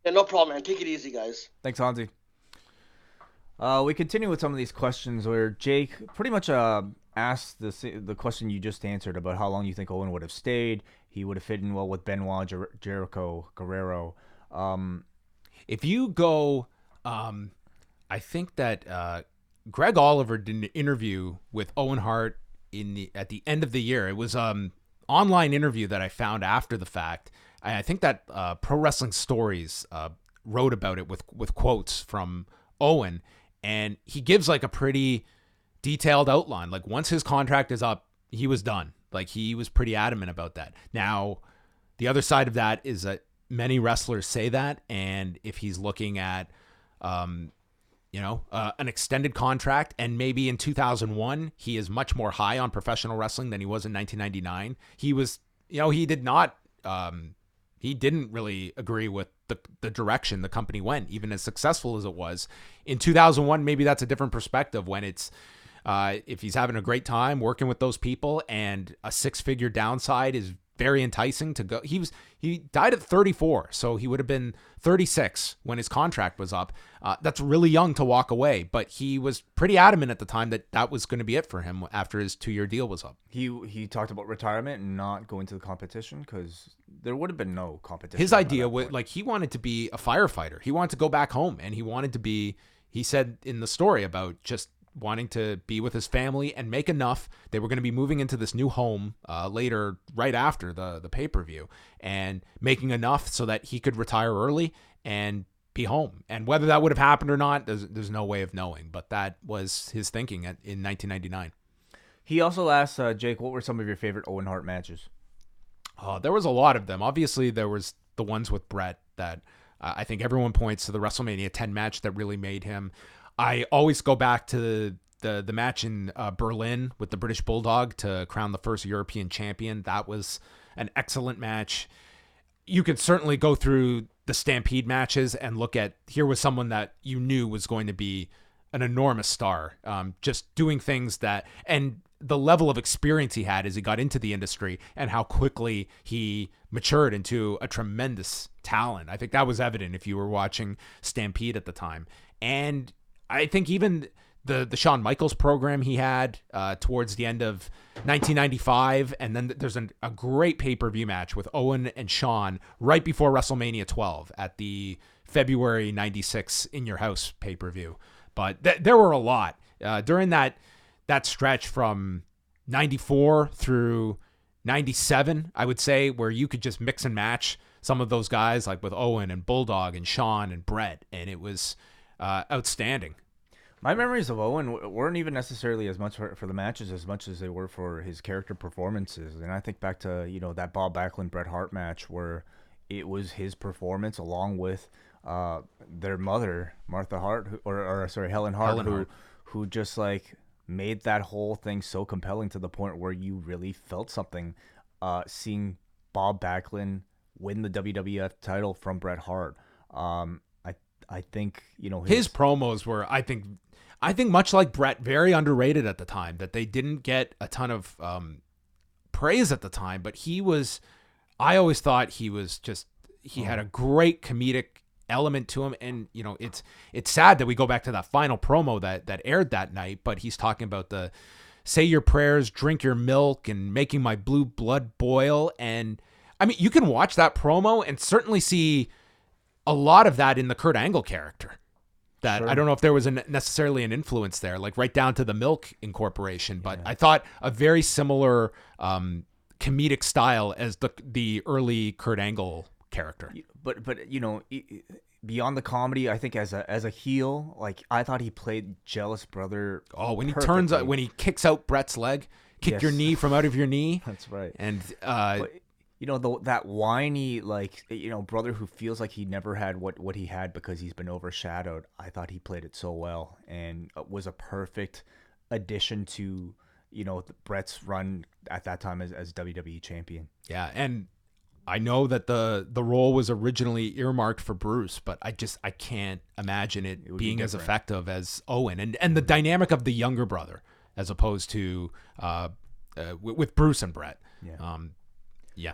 Yeah, no problem, man. Take it easy, guys. Thanks, Hansi. We continue with some of these questions where Jake pretty much asked the question you just answered about how long you think Owen would have stayed. He would have fit in well with Benoit, Jericho, Guerrero. If you go, I think that Greg Oliver did an interview with Owen Hart at the end of the year. It was online interview that I found after the fact. I think that Pro Wrestling Stories wrote about it with quotes from Owen, and he gives like a pretty detailed outline. Like once his contract is up, he was done. Like he was pretty adamant about that. Now, the other side of that is that many wrestlers say that, and if he's looking at an extended contract, and maybe in 2001 he is much more high on professional wrestling than he was in 1999. He was, he didn't really agree with the direction the company went, even as successful as it was. In 2001, maybe that's a different perspective when it's if he's having a great time working with those people and a 6-figure downside is very enticing to go. He died at 34, so he would have been 36 when his contract was up. That's really young to walk away, but he was pretty adamant at the time that was going to be it for him after his 2-year deal was up. He talked about retirement and not going to the competition because there would have been no competition. His idea was like he wanted to be a firefighter. He wanted to go back home, and he wanted to be. He said in the story about just wanting to be with his family and make enough. They were going to be moving into this new home later, right after the pay-per-view, and making enough so that he could retire early and be home. And whether that would have happened or not, there's no way of knowing. But that was his thinking in 1999. He also asked Jake, what were some of your favorite Owen Hart matches? There was a lot of them. Obviously, there was the ones with Brett that I think everyone points to the WrestleMania 10 match that really made him. I always go back to the match in Berlin with the British Bulldog to crown the first European champion. That was an excellent match. You could certainly go through the Stampede matches and look at, here was someone that you knew was going to be an enormous star, just doing things that, and the level of experience he had as he got into the industry and how quickly he matured into a tremendous talent. I think that was evident if you were watching Stampede at the time. And I think even the Shawn Michaels program he had towards the end of 1995, and then there's a great pay-per-view match with Owen and Shawn right before WrestleMania 12 at the February 96 In Your House pay-per-view. But there were a lot during that stretch from 94 through 97, I would say, where you could just mix and match some of those guys, like with Owen and Bulldog and Shawn and Brett, and it was outstanding. My memories of Owen weren't even necessarily as much for the matches as much as they were for his character performances. And I think back to, that Bob Backlund Bret Hart match where it was his performance along with their mother, Martha Hart, Helen Hart, who just like made that whole thing so compelling to the point where you really felt something seeing Bob Backlund win the WWF title from Bret Hart. I think, his promos were, I think much like Bret, very underrated at the time, that they didn't get a ton of praise at the time, but I always thought he had a great comedic element to him. And, it's sad that we go back to that final promo that aired that night, but he's talking about the say your prayers, drink your milk, and making my blue blood boil. And I mean, you can watch that promo and certainly see a lot of that in the Kurt Angle character. That sure. I don't know if there was necessarily an influence there, like right down to the milk incorporation, but I thought a very similar comedic style as the early Kurt Angle character. But beyond the comedy, I think as a heel, like I thought he played jealous brother. Oh, when perfectly. When he kicks out Brett's leg, kick your knee from out of your knee. That's right. And that whiny, brother who feels like he never had what he had because he's been overshadowed. I thought he played it so well and was a perfect addition to, Brett's run at that time as WWE champion. Yeah. And I know that the role was originally earmarked for Bruce, but I can't imagine it would being be as different. effective as Owen, and the dynamic of the younger brother as opposed to with Bruce and Brett. Yeah. Yeah.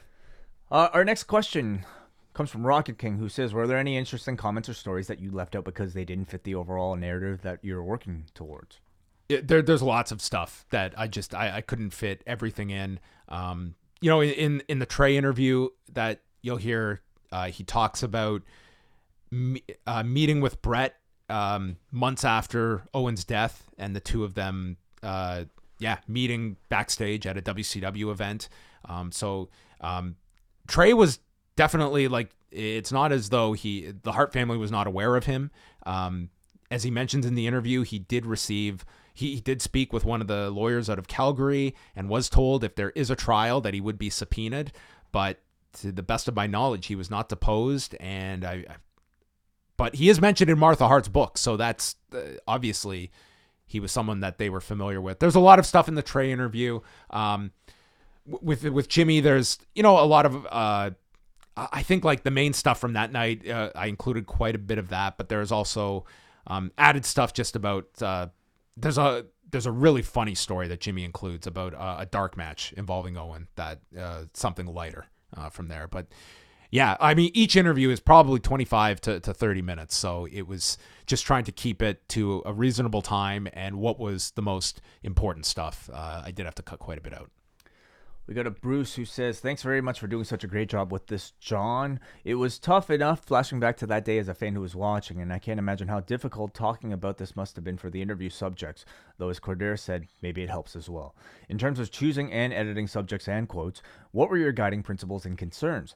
Our next question comes from Rocket King, who says, were there any interesting comments or stories that you left out because they didn't fit the overall narrative that you're working towards? There's lots of stuff that I couldn't fit everything in. In the Trey interview that you'll hear, he talks about meeting with Brett months after Owen's death, and the two of them, meeting backstage at a WCW event. Trey was definitely like, it's not as though the Hart family was not aware of him. As he mentions in the interview, he did speak with one of the lawyers out of Calgary and was told if there is a trial that he would be subpoenaed. But to the best of my knowledge, he was not deposed. But he is mentioned in Martha Hart's book. So that's obviously he was someone that they were familiar with. There's a lot of stuff in the Trey interview. With Jimmy, there's, a lot of, I think like the main stuff from that night, I included quite a bit of that, but there's also added stuff just about, there's a really funny story that Jimmy includes about a dark match involving Owen, that something lighter from there. But yeah, I mean, each interview is probably 25 to 30 minutes. So it was just trying to keep it to a reasonable time. And what was the most important stuff, I did have to cut quite a bit out. We got a Bruce who says, thanks very much for doing such a great job with this, John. It was tough enough flashing back to that day as a fan who was watching, and I can't imagine how difficult talking about this must have been for the interview subjects, though as Cordair said, maybe it helps as well. In terms of choosing and editing subjects and quotes, what were your guiding principles and concerns?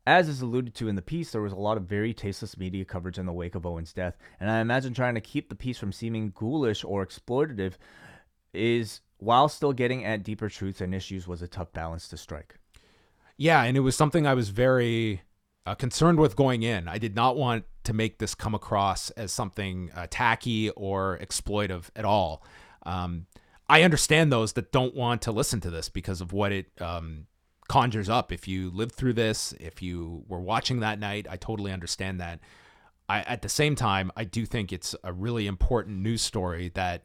As is alluded to in the piece, there was a lot of very tasteless media coverage in the wake of Owen's death, and I imagine trying to keep the piece from seeming ghoulish or exploitative while still getting at deeper truths and issues was a tough balance to strike. Yeah, and it was something I was very concerned with going in. I did not want to make this come across as something tacky or exploitive at all. I understand those that don't want to listen to this because of what it conjures up. If you lived through this, if you were watching that night, I totally understand that. At the same time, I do think it's a really important news story that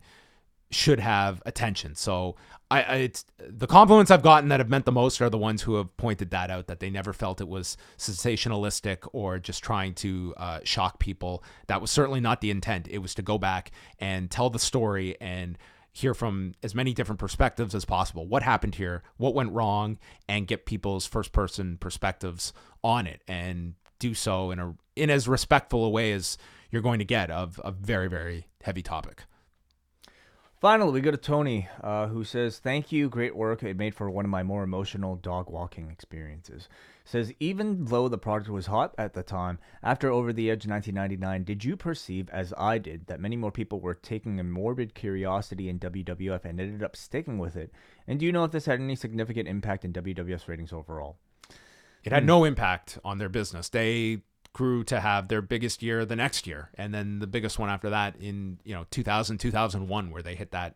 should have attention. So it's the compliments I've gotten that have meant the most are the ones who have pointed that out, that they never felt it was sensationalistic or just trying to shock people. That was certainly not the intent. It was to go back and tell the story and hear from as many different perspectives as possible. What happened here? What went wrong? And get people's first person perspectives on it, and do so in as respectful a way as you're going to get of a very, very heavy topic. Finally, we go to Tony, who says, thank you, great work. It made for one of my more emotional dog walking experiences. Says, even though the product was hot at the time, after Over the Edge 1999, did you perceive, as I did, that many more people were taking a morbid curiosity in WWF and ended up sticking with it? And do you know if this had any significant impact in WWF's ratings overall? It had no impact on their business. They grew to have their biggest year the next year, and then the biggest one after that in 2001, where they hit that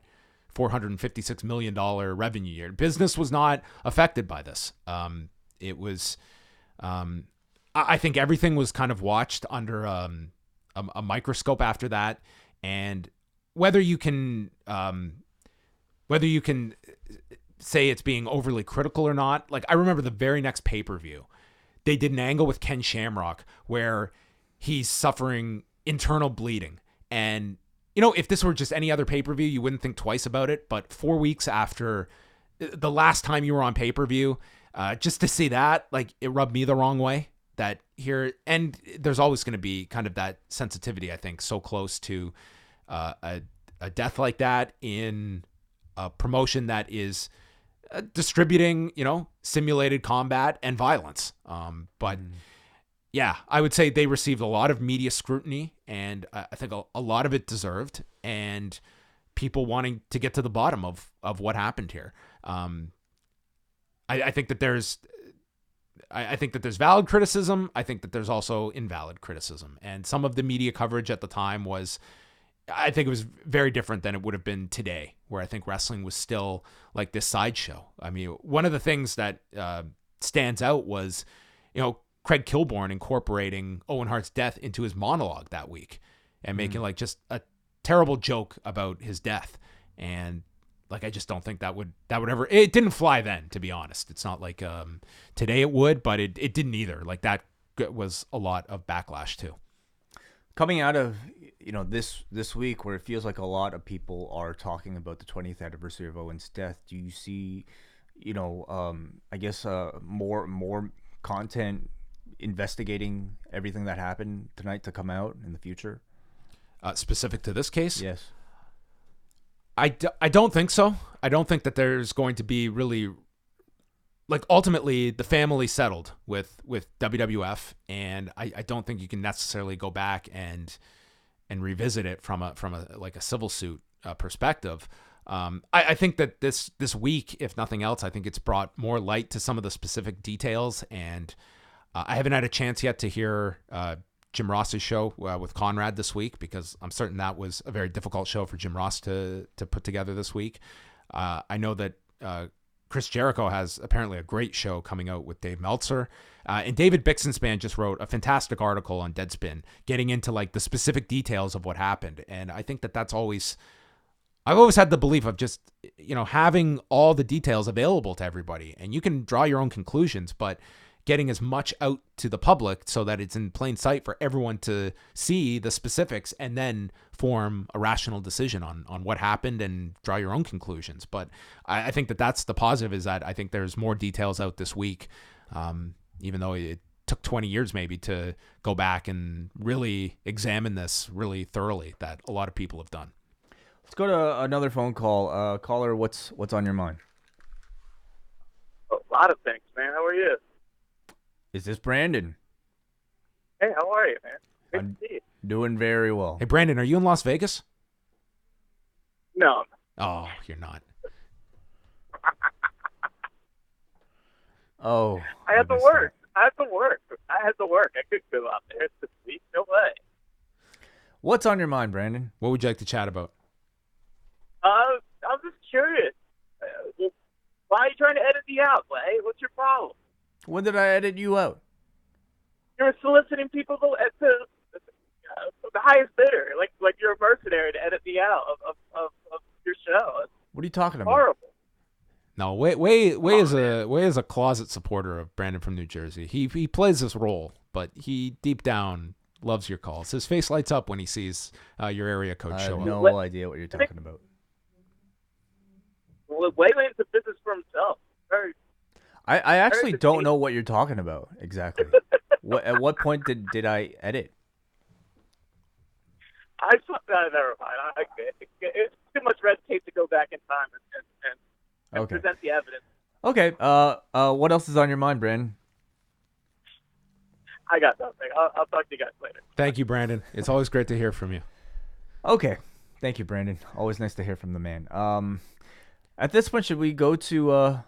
$456 million revenue year. Business was not affected by this. It was, I think everything was kind of watched under a microscope after that, and whether you can say it's being overly critical or not. Like, I remember the very next pay-per-view, they did an angle with Ken Shamrock where he's suffering internal bleeding. And, if this were just any other pay-per-view, you wouldn't think twice about it. But 4 weeks after the last time you were on pay-per-view, just to see that, like, it rubbed me the wrong way. That here, and there's always going to be kind of that sensitivity, I think, so close to a death like that in a promotion that is distributing, simulated combat and violence. But yeah, I would say they received a lot of media scrutiny, and I think a lot of it deserved, and people wanting to get to the bottom of what happened here. I think that there's valid criticism. I think that there's also invalid criticism, and some of the media coverage at the time was, I think it was very different than it would have been today, where I think wrestling was still like this sideshow. I mean, one of the things that stands out was Craig Kilborn incorporating Owen Hart's death into his monologue that week and making like just a terrible joke about his death. And like, I just don't think that would ever, it didn't fly then, to be honest. It's not like today it would, but it didn't either. Like, that was a lot of backlash too. Coming out of, this week where it feels like a lot of people are talking about the 20th anniversary of Owen's death, do you see, I guess more content investigating everything that happened tonight to come out in the future? Specific to this case? Yes. I don't think so. I don't think that there's going to be really, like, ultimately the family settled with WWF, and I don't think you can necessarily go back and revisit it from a like a civil suit perspective. I think that this week, if nothing else, I think it's brought more light to some of the specific details, and I haven't had a chance yet to hear Jim Ross's show with Conrad this week, because I'm certain that was a very difficult show for Jim Ross to put together this week. I know that Chris Jericho has apparently a great show coming out with Dave Meltzer. And David Bixenspan just wrote a fantastic article on Deadspin getting into like the specific details of what happened. And I think that I've always had the belief of just, having all the details available to everybody, and you can draw your own conclusions, but getting as much out to the public so that it's in plain sight for everyone to see the specifics and then form a rational decision on what happened and draw your own conclusions. But I think that's the positive, is that I think there's more details out this week, even though it took 20 years maybe to go back and really examine this really thoroughly, that a lot of people have done. Let's go to another phone call. Caller, what's on your mind? A lot of things, man. How are you? Is this Brandon? Hey, how are you, man? Good to see you. Doing very well. Hey, Brandon, are you in Las Vegas? No. Oh, you're not. Oh. I had to work. I could go out there this week. No way. What's on your mind, Brandon? What would you like to chat about? I'm just curious. Why are you trying to edit me out, Wai? What's your problem? When did I edit you out? You're soliciting people to the highest bidder, like you're a mercenary to edit me out of your show. What are you talking about? Horrible. No, Wai is a closet supporter of Brandon from New Jersey. He plays this role, but he deep down loves your calls. His face lights up when he sees your area code show up. I have no idea what you're talking about. Well, Wai went into business for himself. I actually don't know what you're talking about exactly. At what point did I edit? Never mind. It's too much red tape to go back in time and Okay. present the evidence. Okay. What else is on your mind, Brandon? I got nothing. I'll talk to you guys later. Thank you, Brandon. It's always great to hear from you. Okay. Thank you, Brandon. Always nice to hear from the man. At this point, should we go to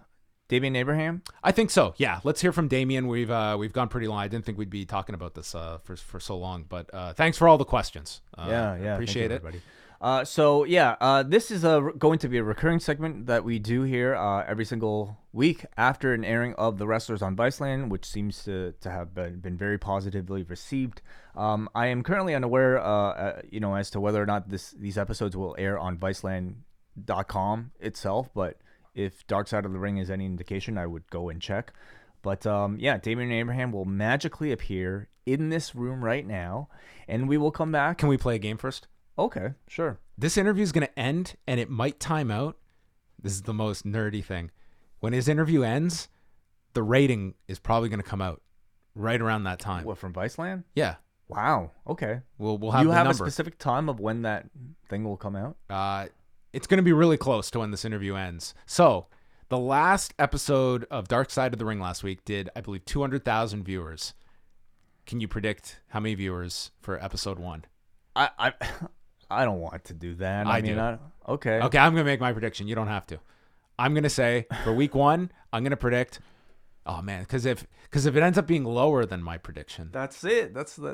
Damian Abraham? I think so. Yeah, let's hear from Damian. We've gone pretty long. I didn't think we'd be talking about this for so long, but thanks for all the questions. Yeah, appreciate Thank you, it. everybody. This is going to be a recurring segment that we do here every single week after an airing of The Wrestlers on Viceland, which seems to have been very positively received. I am currently unaware, as to whether or not these episodes will air on Viceland.com itself, but if Dark Side of the Ring is any indication, I would go and check. But Damian Abraham will magically appear in this room right now, and we will come back. Can we play a game first? Okay, sure. This interview is going to end, and it might time out. This is the most nerdy thing. When his interview ends, the rating is probably going to come out right around that time. What, from Viceland? Yeah. Wow. Okay. We'll have you the have number. a specific time of when that thing will come out? It's going to be really close to when this interview ends. So the last episode of Dark Side of the Ring last week did, I believe, 200,000 viewers. Can you predict how many viewers for episode 1? I don't want to do that. I do. Okay. Okay, I'm going to make my prediction. You don't have to. I'm going to say for week 1, I'm going to predict. Oh man, because if it ends up being lower than my prediction, That's it. That's the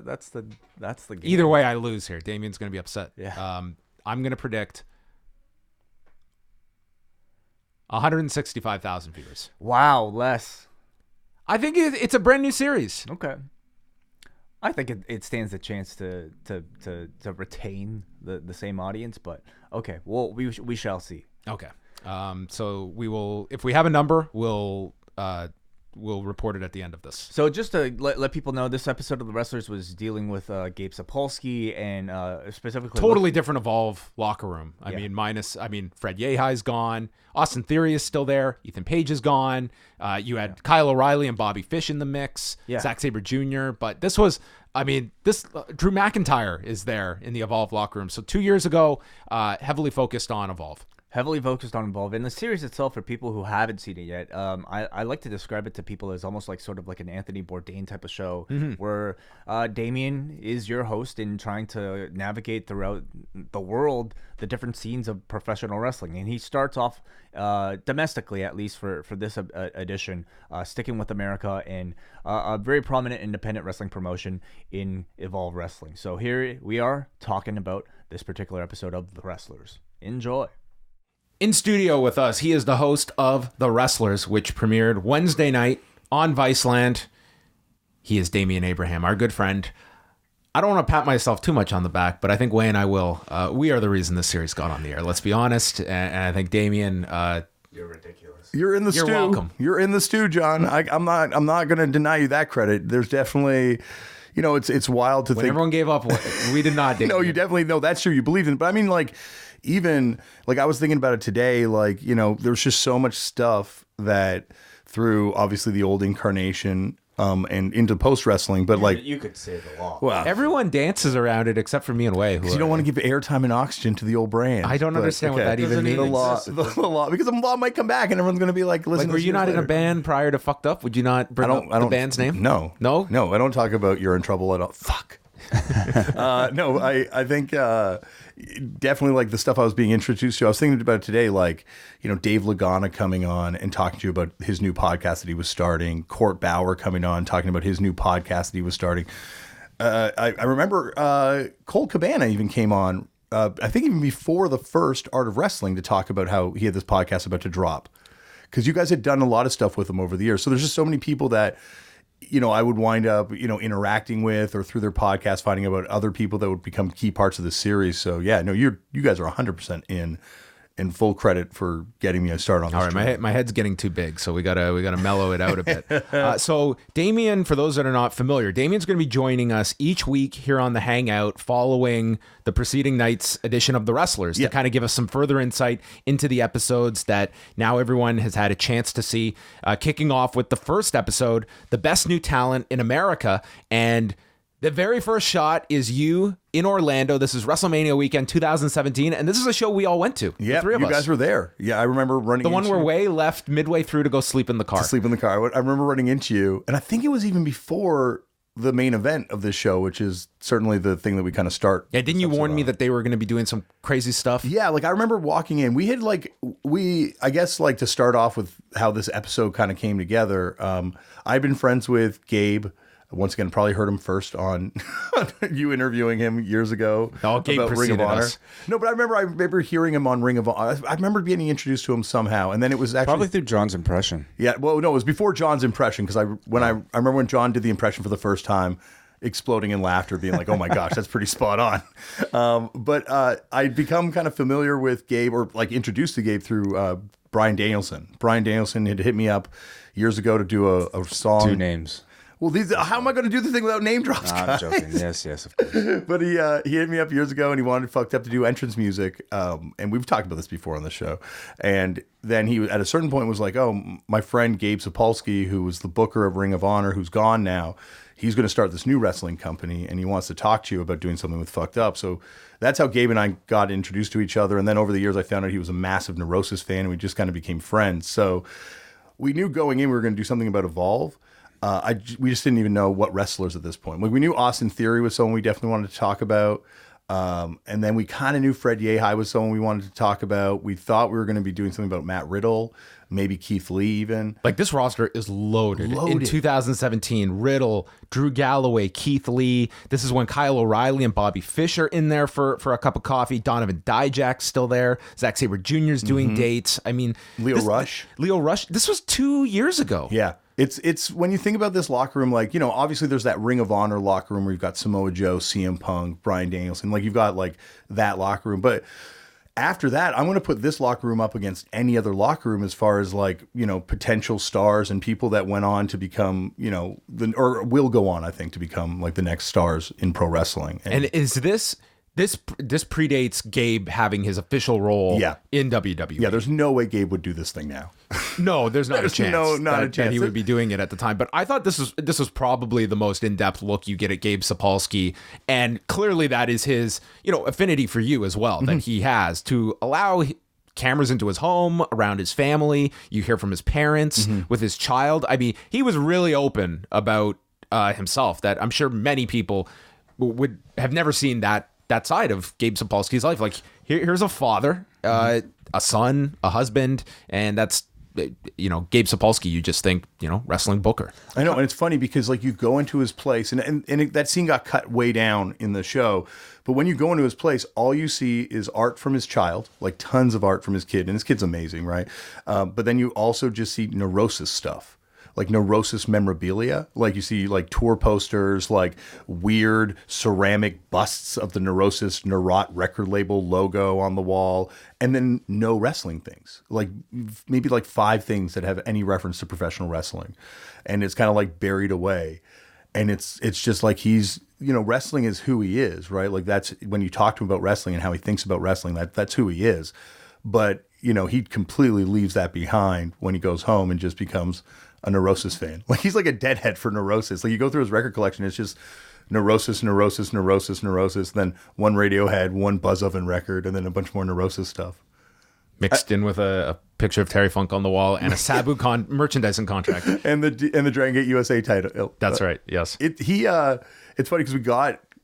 game. either way I lose here. Damian's going to be upset. Yeah. I'm going to predict 165,000 viewers. Wow, less. I think it's a brand new series. Okay. I think it stands a chance to retain the same audience, but okay. Well, we shall see. Okay. So we will, if we have a number, we'll report it at the end of this. So just to let people know, this episode of The Wrestlers was dealing with Gabe Sapolsky and specifically Totally different Evolve locker room. I Yeah. mean, Fred Yehai's gone. Austin Theory is still there. Ethan Page is gone. You had Kyle O'Reilly and Bobby Fish in the mix. Yeah. Zack Sabre Jr. But this was, Drew McIntyre is there in the Evolve locker room. So 2 years ago, heavily focused on Evolve. Heavily focused on Evolve. And the series itself, for people who haven't seen it yet, I like to describe it to people as almost like sort of like an Anthony Bourdain type of show, where Damian is your host in trying to navigate throughout the world the different scenes of professional wrestling. And he starts off domestically, at least for this edition, sticking with America and a very prominent independent wrestling promotion in Evolve Wrestling. So here we are talking about this particular episode of The Wrestlers. Enjoy. In studio with us, he is the host of The Wrestlers, which premiered Wednesday night on Viceland. He is Damian Abraham, our good friend. I don't want to pat myself too much on the back, but I think Wai and I will. We are the reason this series got on the air. Let's be honest. And I think Damian, You're ridiculous. You're in the stew. You're welcome. You're in the stew, John. I'm not going to deny you that credit. There's definitely, it's wild to when think. everyone gave up, we did not. No, you definitely know that's true. You believed in it. But I mean, even I was thinking about it today, there's just so much stuff that through obviously the old incarnation and into post wrestling, but You could say the law. well, Everyone dances around it except for me and Wai. because you don't want to give airtime and oxygen to the old brand. I don't understand what that even Doesn't means. even The law, because the law might come back and everyone's going to be like, listen. Like, were you not in a band prior to Fucked Up? Would you not bring up the band's name? No. No? No, I don't talk about you're in trouble at all. Fuck. No, I think definitely the stuff I was being introduced to. I was thinking about it today, Dave Lagana coming on and talking to you about his new podcast that he was starting. Court Bauer coming on talking about his new podcast that he was starting. I remember Colt Cabana even came on. I think even before the first Art of Wrestling to talk about how he had this podcast about to drop, because you guys had done a lot of stuff with him over the years. So there's just so many people that I would wind up, interacting with or through their podcast, finding about other people that would become key parts of the series. So yeah, no, you guys are 100% in full credit for getting me started on this. All right, my head's getting too big, so we gotta mellow it out a bit. So Damian, for those that are not familiar, Damian's going to be joining us each week here on the Hangout, following the preceding night's edition of The Wrestlers, to kind of give us some further insight into the episodes that now everyone has had a chance to see. Kicking off with the first episode, the best new talent in America, and the very first shot is you in Orlando. This is WrestleMania weekend 2017, and this is a show we all went to. Yeah, the three of you us. guys were there. Yeah, I remember running The one into where you. Wai left midway through to go sleep in the car. To sleep in the car. I remember running into you, and I think it was even before the main event of this show, which is certainly the thing that we kind of start. Yeah, didn't you warn me that they were going to be doing some crazy stuff? Yeah, I remember walking in. We had I guess to start off with how this episode kind of came together. I've been friends with Gabe. Once again, probably heard him first on you interviewing him years ago. Oh, Gabe about Ring of preceded Honor. us. No, but I remember hearing him on Ring of Honor. I remember getting introduced to him somehow, and then it was actually Probably through John's impression. Yeah, well, no, it was before John's impression, because I remember when John did the impression for the first time, exploding in laughter, being like, "Oh my gosh, that's pretty spot on." But I'd become kind of familiar with Gabe, or introduced to Gabe through Bryan Danielson. Bryan Danielson had hit me up years ago to do a song. 2 names. Well, how am I going to do the thing without name drops? I'm guys? joking. Yes, of course. But he hit me up years ago, and he wanted Fucked Up to do entrance music. And we've talked about this before on the show. And then he, at a certain point, was like, "Oh, my friend Gabe Sapolsky, who was the booker of Ring of Honor, who's gone now, he's going to start this new wrestling company, and he wants to talk to you about doing something with Fucked Up." So that's how Gabe and I got introduced to each other. And then over the years, I found out he was a massive Neurosis fan, and we just kind of became friends. So we knew going in we were going to do something about Evolve. We just didn't even know what wrestlers at this point. We knew Austin Theory was someone we definitely wanted to talk about. And then we kind of knew Fred Yehai was someone we wanted to talk about. We thought we were going to be doing something about Matt Riddle. maybe Keith Lee even. Like, this roster is loaded. In Loaded. 2017, Riddle, Drew Galloway, Keith Lee. This is when Kyle O'Reilly and Bobby Fischer in there for a cup of coffee. Donovan Dijak's still there. Zack Sabre Jr. is doing dates. I mean, Leo Rush. This was 2 years ago. Yeah. It's when you think about this locker room, like, obviously there's that Ring of Honor locker room where you've got Samoa Joe, CM Punk, Bryan Danielson. Like, you've got like that locker room. But after that, I'm going to put this locker room up against any other locker room as far as like, potential stars and people that went on to become, or will go on, I think, to become like the next stars in pro wrestling. And is this predates Gabe having his official role in WWE. Yeah, there's no way Gabe would do this thing now. No, there's not a chance. Not a chance that he would be doing it at the time. But I thought this was probably the most in-depth look you get at Gabe Sapolsky, and clearly that is his affinity for you as well, that he has to allow cameras into his home, around his family. You hear from his parents, with his child. I mean, he was really open about himself, that I'm sure many people would have never seen that side of Gabe Sapolsky's life. Like, here's a father, a son, a husband, and that's, Gabe Sapolsky. You just think, wrestling booker. I know, and it's funny because like you go into his place, and that scene got cut way down in the show, but when you go into his place, all you see is art from his child, like tons of art from his kid, and his kid's amazing, right? But then you also just see Neurosis stuff. Like Neurosis memorabilia, like you see like tour posters, like weird ceramic busts of the Neurosis Neurot record label logo on the wall, and then no wrestling things, like maybe like 5 things that have any reference to professional wrestling, and it's kind of like buried away, and it's just like he's wrestling is who he is, right? Like that's when you talk to him about wrestling and how he thinks about wrestling, that's who he is, but he completely leaves that behind when he goes home and just becomes a Neurosis fan. Like he's like a deadhead for Neurosis. Like you go through his record collection, it's just Neurosis, Neurosis, Neurosis, Neurosis, then one Radiohead, one Buzz Oven record, and then a bunch more Neurosis stuff. Mixed in with a picture of Terry Funk on the wall and a Sabu merchandising contract. and the Dragon Gate USA title. That's right, yes. It's funny because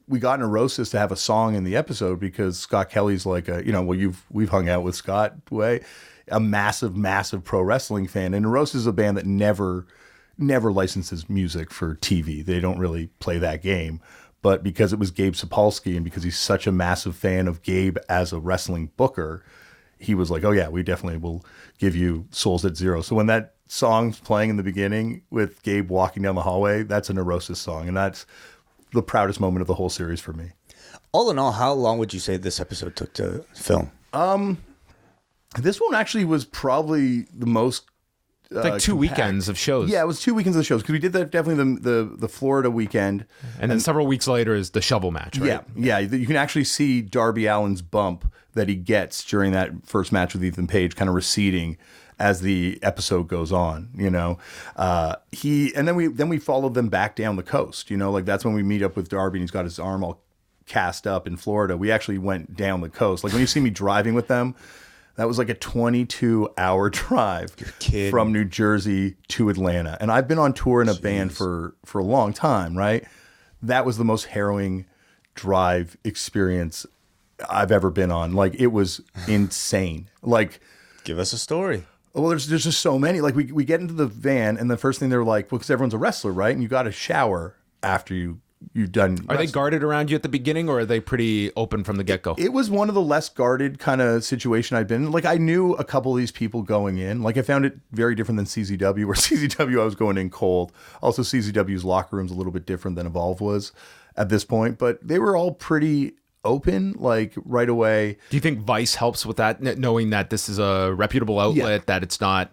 we got Neurosis to have a song in the episode because Scott Kelly's like we've hung out with Scott Way, a massive pro wrestling fan, and Neurosis is a band that never licenses music for TV. They don't really play that game. But because it was Gabe Sapolsky and because he's such a massive fan of Gabe as a wrestling booker, he was like, oh yeah, we definitely will give you Souls at Zero. So when that song's playing in the beginning with Gabe walking down the hallway, that's a Neurosis song, and that's the proudest moment of the whole series for me. All in all, how long would you say this episode took to film? This one actually was probably the most it's like 2 weekends of shows. Yeah, it was 2 weekends of shows because we did definitely the Florida weekend, and then several weeks later is the shovel match, right? Yeah. You can actually see Darby Allin's bump that he gets during that first match with Ethan Page, kind of receding as the episode goes on. Then we followed them back down the coast. Like that's when we meet up with Darby and he's got his arm all cast up in Florida. We actually went down the coast. Like when you see me driving with them, that was like a 22-hour drive from New Jersey to Atlanta. And I've been on tour in a band for a long time, right? That was the most harrowing drive experience I've ever been on. Like it was insane. Like, give us a story. Well, there's just so many. Like we get into the van and the first thing they're like, well, because everyone's a wrestler, right? And you got to shower after you've done. Are they guarded around you at the beginning, or are they pretty open from the get-go? It was one of the less guarded kind of situation I've been in. Like I knew a couple of these people going in. Like I found it very different than CZW, where CZW I was going in cold. Also CZW's locker room's a little bit different than Evolve was at this point, but they were all pretty open, like right away. Do you think Vice helps with that, knowing that this is a reputable outlet, that it's not,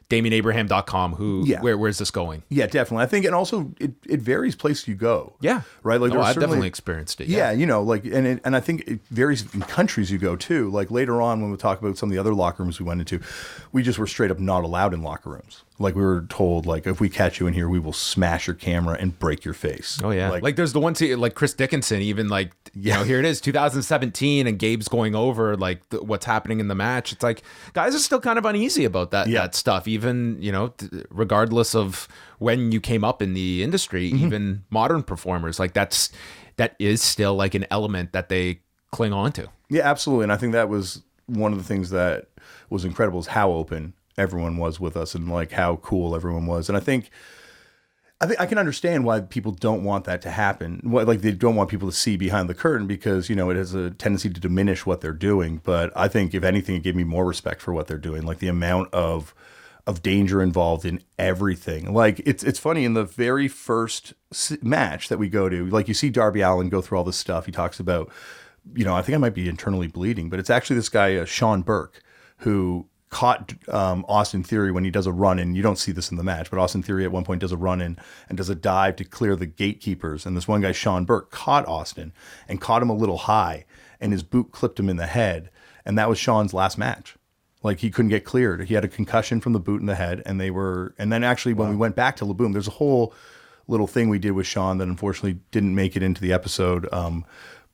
DamianAbraham.com, where's this going? Yeah, definitely. I think, and also it varies place you go. Yeah. Right? Like I've definitely experienced it. Yeah, and I think it varies in countries you go to. Like later on when we talk about some of the other locker rooms we went into, we just were straight up not allowed in locker rooms. Like we were told, like, if we catch you in here, we will smash your camera and break your face. Oh yeah. Like there's the one scene, like Chris Dickinson, even like, here it is, 2017, and Gabe's going over like what's happening in the match. It's like guys are still kind of uneasy about that stuff, even, regardless of when you came up in the industry, even modern performers, like that is still like an element that they cling on to. Yeah, absolutely. And I think that was one of the things that was incredible is how open everyone was with us and like how cool everyone was. And I think I can understand why people don't want that to happen. Like they don't want people to see behind the curtain because, it has a tendency to diminish what they're doing. But I think if anything, it gave me more respect for what they're doing. Like the amount of danger involved in everything. Like it's funny in the very first match that we go to, like you see Darby Allin go through all this stuff. He talks about, I think I might be internally bleeding, but it's actually this guy, Sean Burke, who caught Austin Theory when he does a run-in. You don't see this in the match, but Austin Theory at one point does a run-in and does a dive to clear the gatekeepers. And this one guy, Sean Burke, caught Austin and caught him a little high, and his boot clipped him in the head. And that was Sean's last match. Like he couldn't get cleared. He had a concussion from the boot in the head, and then actually when we went back to Laboom, there's a whole little thing we did with Sean that unfortunately didn't make it into the episode,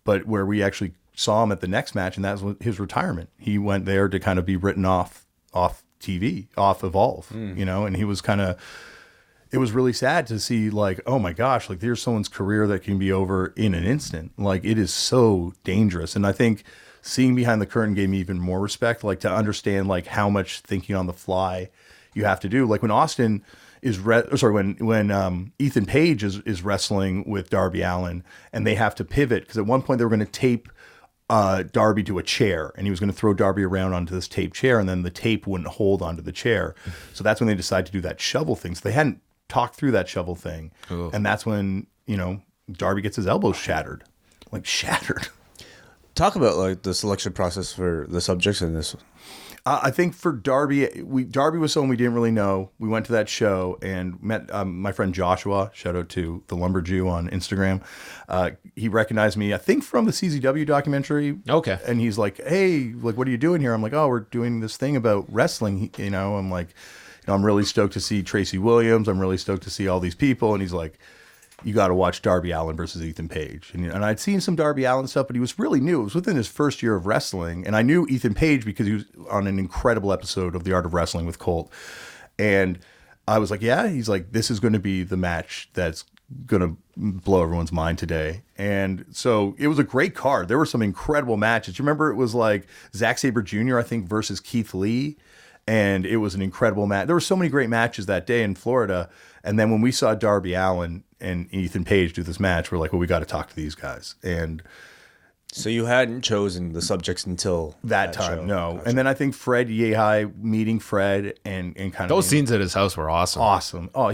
but where we actually saw him at the next match, and that was his retirement. He went there to kind of be written off TV, off Evolve, and he was it was really sad to see like, oh my gosh, like there's someone's career that can be over in an instant. Like it is so dangerous. And I think seeing behind the curtain gave me even more respect, like to understand like how much thinking on the fly you have to do. Like when Austin is when Ethan Page is wrestling with Darby Allin, and they have to pivot because at one point they were going to tape Darby to a chair, and he was going to throw Darby around onto this tape chair, and then the tape wouldn't hold onto the chair. So that's when they decided to do that shovel thing. So they hadn't talked through that shovel thing. Cool. And that's when, Darby gets his elbows shattered. Talk about like the selection process for the subjects in this. I think for Darby, Darby was someone we didn't really know. We went to that show and met my friend Joshua. Shout out to the Lumber Jew on Instagram. He recognized me, I think, from the CZW documentary. Okay. And he's like, "Hey, like, what are you doing here?" I'm like, "Oh, we're doing this thing about wrestling." I'm like, I'm really stoked to see Tracy Williams. I'm really stoked to see all these people. And he's like, "You got to watch Darby Allin versus Ethan Page." And I'd seen some Darby Allin stuff, but he was really new. It was within his first year of wrestling. And I knew Ethan Page because he was on an incredible episode of The Art of Wrestling with Colt. And I was like, yeah, he's like, this is going to be the match that's going to blow everyone's mind today. And so it was a great card. There were some incredible matches. You remember it was like Zack Sabre Jr., I think, versus Keith Lee. And it was an incredible match. There were so many great matches that day in Florida. And then when we saw Darby Allin and Ethan Page do this match, we're like, well, we got to talk to these guys. And so you hadn't chosen the subjects until that time, show. No. Gotcha. And then I think Fred Yehai, meeting Fred and kind of those scenes at his house were awesome. Awesome. Oh,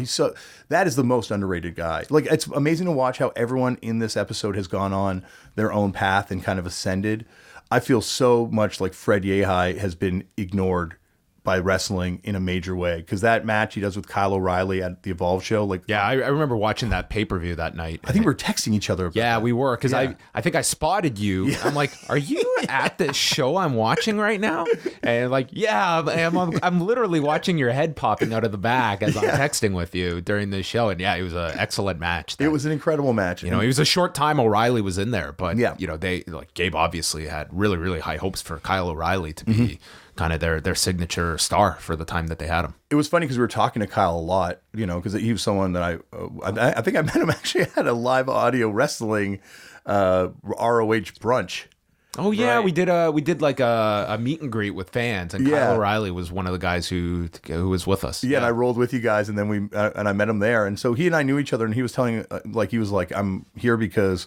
that is the most underrated guy. Like, it's amazing to watch how everyone in this episode has gone on their own path and kind of ascended. I feel so much like Fred Yehai has been ignored by wrestling in a major way, because that match he does with Kyle O'Reilly at the Evolve show, like, yeah, I remember watching that pay-per-view that night. I think we were texting each other about that. We were, because I think I spotted you. Yeah. I'm like, are you at this show I'm watching right now? And like, yeah, I'm literally watching your head popping out of the back as I'm texting with you during this show. And yeah, it was an excellent match. It was an incredible match. It was a short time O'Reilly was in there, but they, like, Gabe obviously had really, really high hopes for Kyle O'Reilly to be kind of their signature star for the time that they had him. It was funny because we were talking to Kyle a lot, because he was someone that I think I met him actually at a live audio wrestling ROH brunch. Oh yeah, right. we did like a meet and greet with fans, and Kyle O'Reilly was one of the guys who was with us. Yeah, and I rolled with you guys, and then I met him there, and so he and I knew each other, and he was telling he was like, I'm here because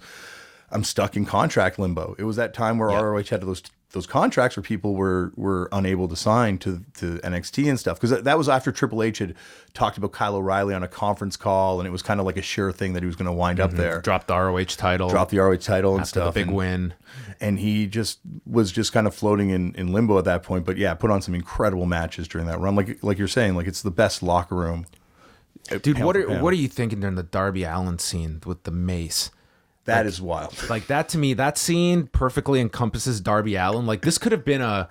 I'm stuck in contract limbo. It was that time where ROH had those contracts where people were unable to sign to NXT and stuff, because that was after Triple H had talked about Kyle O'Reilly on a conference call, and it was kind of like a sure thing that he was going to wind up there. Drop the ROH title and stuff. The big win. And he was kind of floating in limbo at that point. But yeah, put on some incredible matches during that run. Like you're saying, like, it's the best locker room. Dude, what are you thinking during the Darby Allin scene with the mace? That is wild. Like, that to me, that scene perfectly encompasses Darby Allin. Like, this could have been a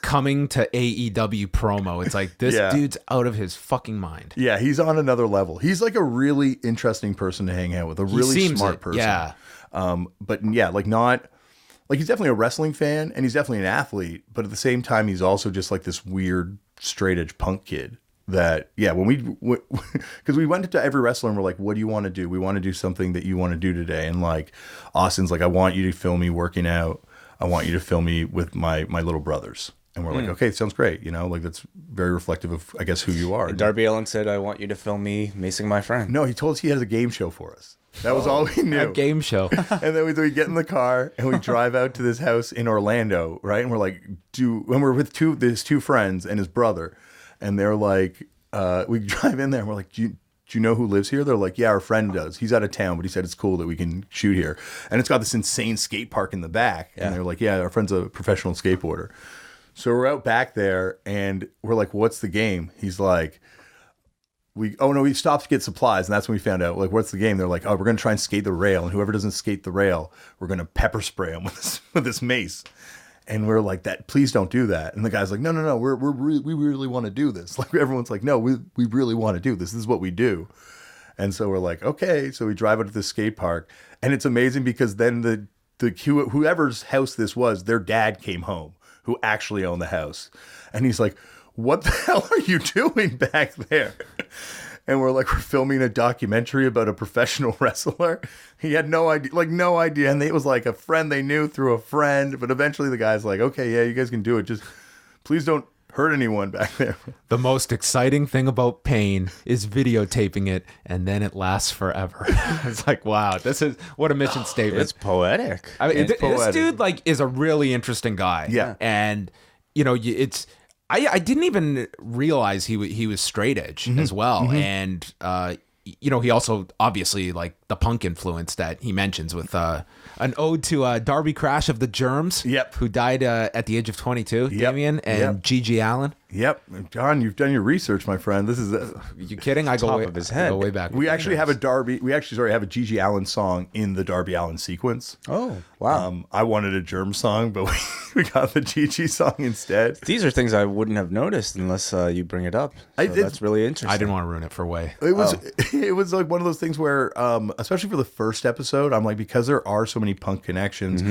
coming to AEW promo. It's like, this dude's out of his fucking mind. Yeah, he's on another level. He's like a really interesting person to hang out with, a really smart person. Yeah. But yeah, like, he's definitely a wrestling fan, and he's definitely an athlete, but at the same time, he's also just like this weird straight edge punk kid. That, when because we went to every wrestler and we're like, what do you want to do? We want to do something that you want to do today. And like, Austin's like, I want you to film me working out. I want you to film me with my little brothers. And we're like, okay, sounds great. You know, like that's very reflective of, I guess, who you are. And Darby Allin said, I want you to film me macing my friend. No, he told us he has a game show for us. That was all we knew. A game show. And then we get in the car and we drive out to this house in Orlando, right? And we're like, when we're with his two friends and his brother, and they're like, we drive in there and we're like, do you know who lives here? They're like, yeah, our friend does. He's out of town, but he said it's cool that we can shoot here. And it's got this insane skate park in the back. Yeah. And they're like, yeah, our friend's a professional skateboarder. So we're out back there and we're like, what's the game? He's like, we stopped to get supplies. And that's when we found out, like, what's the game? They're like, oh, we're going to try and skate the rail. And whoever doesn't skate the rail, we're going to pepper spray them with this mace. And we're like, please don't do that. And the guy's like, no, we really want to do this. Like everyone's like, no, we really want to do this. This is what we do. And so we're like, okay. So we drive out to the skate park. And it's amazing because then whoever's house this was, their dad came home, who actually owned the house. And he's like, what the hell are you doing back there? And we're like, we're filming a documentary about a professional wrestler. He had no idea. And it was like a friend they knew through a friend. But eventually the guy's like, okay, yeah, you guys can do it. Just please don't hurt anyone back there. The most exciting thing about pain is videotaping it, and then it lasts forever. It's like, wow, this is what a mission statement. It's poetic. I mean, this dude like is a really interesting guy. Yeah. And you know, I didn't even realize he was straight edge as well. And you know, he also obviously like the punk influence that he mentions with an ode to Darby Crash of the Germs, who died at the age of 22, Damian, and Gigi Allen. Yep. John, you've done your research, my friend. This is you kidding? I go way, of his head. I go way back. We actually have a Gigi Allen song in the Darby Allin sequence. Oh, wow. I wanted a Germ song, but we got the Gigi song instead. These are things I wouldn't have noticed unless you bring it up. So that's really interesting. I didn't want to ruin it for Way. It was like one of those things where, especially for the first episode, I'm like, because there are so many punk connections,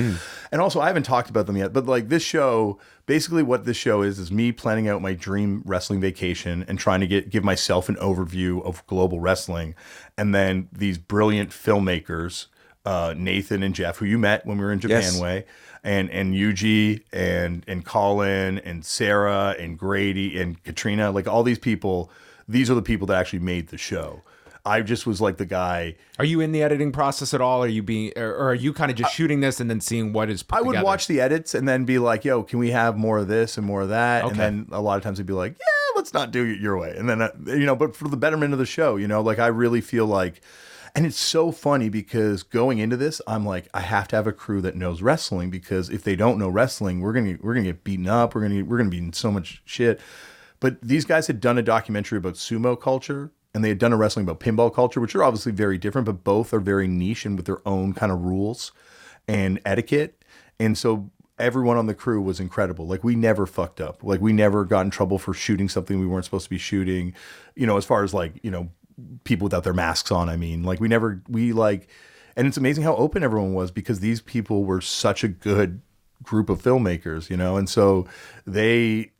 and also I haven't talked about them yet, but like this show, basically what this show is me planning out my dream wrestling vacation and trying to give myself an overview of global wrestling. And then these brilliant filmmakers, Nathan and Jeff, who you met when we were in Japan Way, and Yuji and Colin and Sarah and Grady and Katrina, like all these people, these are the people that actually made the show. I just was like the guy. Are you in the editing process at all? Or are you kind of just shooting this and then seeing what is put together? I would watch the edits and then be like, yo, can we have more of this and more of that? Okay. And then a lot of times I'd be like, yeah, let's not do it your way. And then, but for the betterment of the show, like I really feel like, and it's so funny because going into this, I'm like, I have to have a crew that knows wrestling, because if they don't know wrestling, we're gonna get beaten up. We're gonna be in so much shit. But these guys had done a documentary about sumo culture, and they had done a wrestling about pinball culture, which are obviously very different, but both are very niche and with their own kind of rules and etiquette. And so everyone on the crew was incredible. Like we never fucked up. Like we never got in trouble for shooting something we weren't supposed to be shooting, as far as like, people without their masks on. I mean, like and it's amazing how open everyone was, because these people were such a good group of filmmakers, and so they,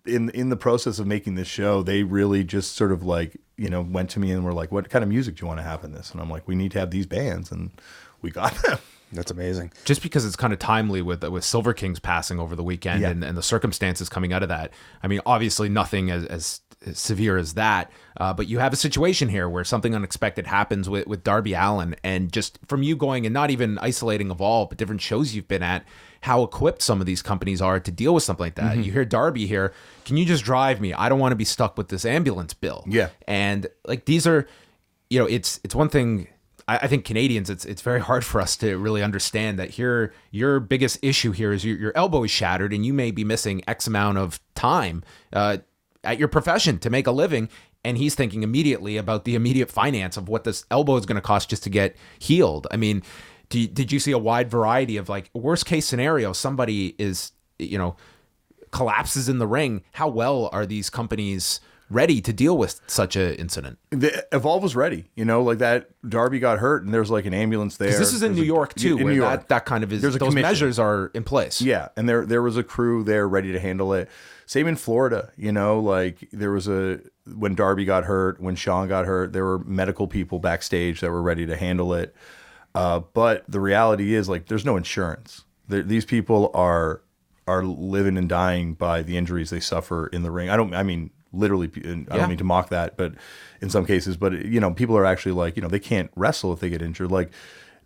in the process of making this show, they really just sort of like, went to me and were like, what kind of music do you want to have in this? And I'm like, we need to have these bands, and we got them. That's amazing. Just because it's kind of timely with Silver King's passing over the weekend and the circumstances coming out of that. I mean, obviously nothing as severe as that, but you have a situation here where something unexpected happens with Darby Allin, and just from you going and not even isolating Evolve, but different shows you've been at, how equipped some of these companies are to deal with something like that. You hear Darby here, can you just drive me? I don't want to be stuck with this ambulance bill. Yeah. And like, these are, it's one thing. I think Canadians, it's very hard for us to really understand that here, your biggest issue here is your elbow is shattered and you may be missing X amount of time at your profession to make a living. And he's thinking immediately about the immediate finance of what this elbow is going to cost just to get healed. I mean, did you see a wide variety of like worst case scenario? Somebody is, collapses in the ring. How well are these companies ready to deal with such an incident? The Evolve was ready, like that. Darby got hurt and there's like an ambulance there. This is in New York too, where New York. That kind of is, those commission. measures are in place. Yeah. And there was a crew there ready to handle it. Same in Florida, like there was when Darby got hurt, when Sean got hurt, there were medical people backstage that were ready to handle it. But the reality is, like, there's no insurance. These people are living and dying by the injuries they suffer in the ring. I mean literally, and I don't mean to mock that, but in some cases, but people are actually like, they can't wrestle if they get injured. Like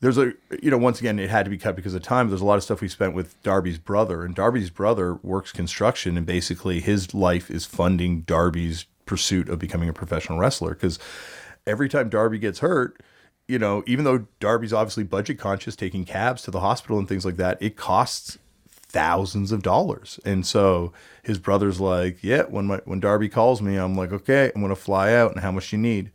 there's once again, it had to be cut because of time. There's a lot of stuff we spent with Darby's brother, and Darby's brother works construction, and basically his life is funding Darby's pursuit of becoming a professional wrestler. Because every time Darby gets hurt, even though Darby's obviously budget conscious, taking cabs to the hospital and things like that, it costs thousands of dollars. And so his brother's like, yeah, when Darby calls me, I'm like, okay, I'm going to fly out, and how much you need?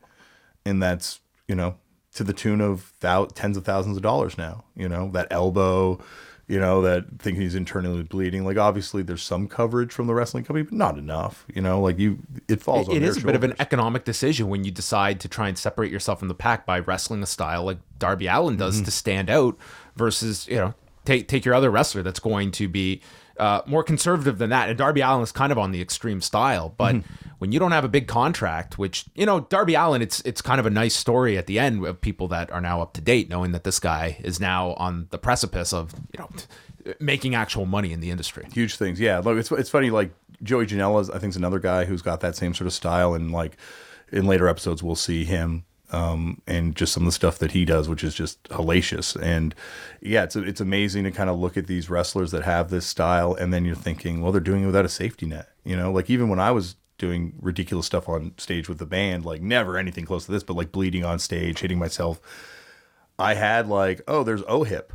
And that's, to the tune of tens of thousands of dollars now, that elbow, that thing he's internally bleeding. Like obviously there's some coverage from the wrestling company, but not enough, it falls on their shoulders. It is a bit of an economic decision when you decide to try and separate yourself from the pack by wrestling a style like Darby Allin does to stand out versus, take your other wrestler that's going to be more conservative than that. And Darby Allin is kind of on the extreme style, but when you don't have a big contract, which, Darby Allin, it's kind of a nice story at the end of people that are now up to date, knowing that this guy is now on the precipice of, making actual money in the industry. Huge things. Yeah. Look, it's funny. Like Joey Janela, I think, is another guy who's got that same sort of style. And like in later episodes, we'll see him and just some of the stuff that he does, which is just hellacious. And yeah, it's amazing to kind of look at these wrestlers that have this style, and then you're thinking, well, they're doing it without a safety net. Like even when I was doing ridiculous stuff on stage with the band, like never anything close to this, but like bleeding on stage, hitting myself, I had like, oh, there's OHIP.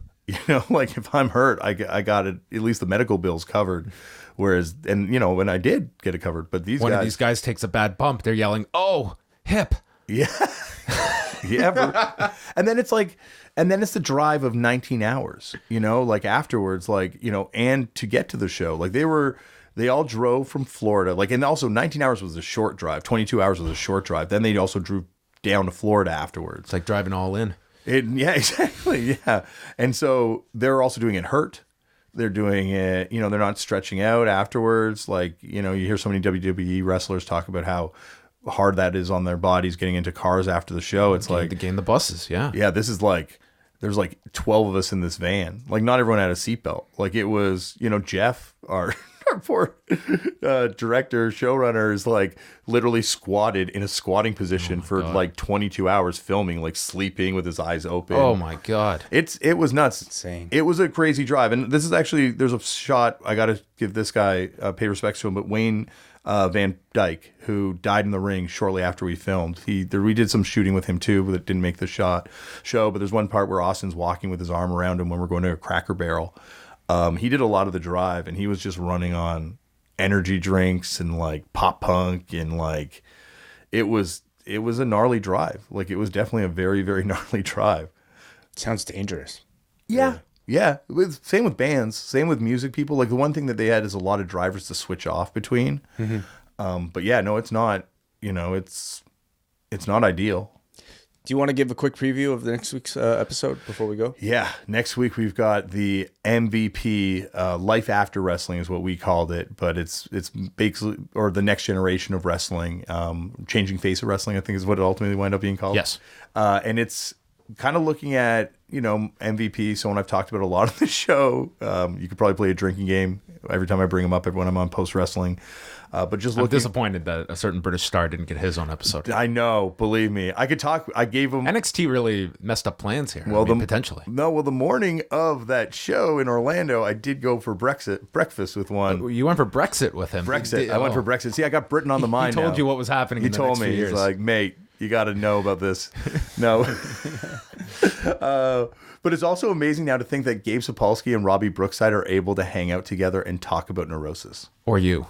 Like if I'm hurt, I got it, at least the medical bills covered. Whereas, and when I did get it covered, but one of these guys takes a bad bump, they're yelling, oh, hip. Yeah. Yeah. And then it's the drive of 19 hours, like afterwards, like, and to get to the show, like they all drove from Florida, like, and also 19 hours was a short drive. 22 hours was a short drive. Then they also drove down to Florida afterwards. It's like driving all in. Yeah, exactly. Yeah. And so they're also doing it hurt. They're doing it, they're not stretching out afterwards. Like, you hear so many WWE wrestlers talk about how hard that is on their bodies getting into cars after the show. It's like to gain the buses. Yeah. This is like, there's like 12 of us in this van. Like not everyone had a seatbelt. Like it was, Jeff, our poor director, showrunner, is like literally squatted in a squatting position for like 22 hours filming, like sleeping with his eyes open. Oh my God. It was nuts. Insane. It was a crazy drive. And this is actually, there's a shot, I got to give this guy pay respects to him, but Wayne Van Dyke, who died in the ring shortly after we filmed. We did some shooting with him too, but it didn't make the show. But there's one part where Austin's walking with his arm around him when we're going to a Cracker Barrel. He did a lot of the drive, and he was just running on energy drinks and like pop punk, and like it was a gnarly drive. Like it was definitely a very, very gnarly drive. Sounds dangerous. Yeah. Same with bands, same with music people. Like the one thing that they had is a lot of drivers to switch off between. But yeah, no, it's not. It's not ideal. Do you want to give a quick preview of the next week's episode before we go? Yeah, next week we've got the MVP, Life After Wrestling is what we called it, but it's basically, or the next generation of wrestling, changing face of wrestling, I think is what it ultimately wound up being called. Yes. And it's kind of looking at, MVP, someone I've talked about a lot on the show. You could probably play a drinking game every time I bring him up when I'm on Post Wrestling. But just looking, I'm disappointed that a certain British star didn't get his own episode. I know, believe me. I could talk. I gave him NXT really messed up plans here. Well, potentially. No, the morning of that show in Orlando, I did go for breakfast with one. You went for Brexit with him. I went for Brexit. See, I got Britain on the mind. He told you what was happening. He told me. He's like, mate, you got to know about this. No. But it's also amazing now to think that Gabe Sapolsky and Robbie Brookside are able to hang out together and talk about neurosis. Or you.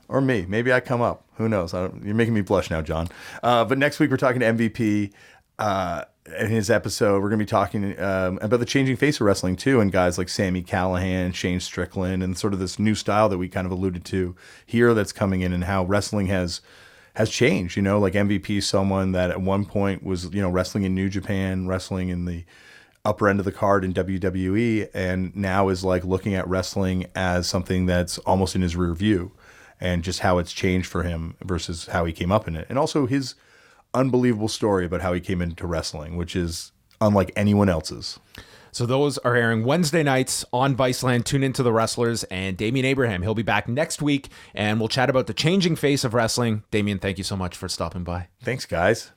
Or me. Maybe I come up. Who knows? You're making me blush now, John. But next week we're talking to MVP. In his episode, we're going to be talking about the changing face of wrestling too, and guys like Sami Callihan, Shane Strickland, and sort of this new style that we kind of alluded to here that's coming in, and how wrestling has changed. Like MVP is someone that at one point was, wrestling in New Japan, wrestling in the upper end of the card in WWE, and now is like looking at wrestling as something that's almost in his rear view, and just how it's changed for him versus how he came up in it. And also his unbelievable story about how he came into wrestling, which is unlike anyone else's. So those are airing Wednesday nights on Viceland. Tune into the wrestlers and Damian Abraham. He'll be back next week, and we'll chat about the changing face of wrestling. Damian, thank you so much for stopping by. Thanks, guys.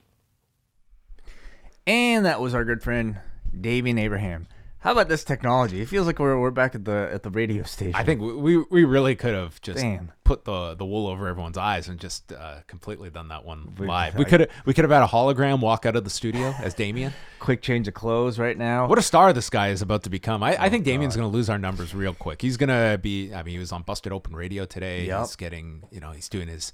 And that was our good friend Damian Abraham. How about this technology? It feels like we're back at the radio station. I think we really could have just Damn. put the wool over everyone's eyes and just completely done that one live. We could have had a hologram walk out of the studio as Damian. Quick change of clothes right now. What a star this guy is about to become. I think Damian's going to lose our numbers real quick. He's going to be, I mean, he was on Busted Open Radio today. Yep. He's getting, he's doing his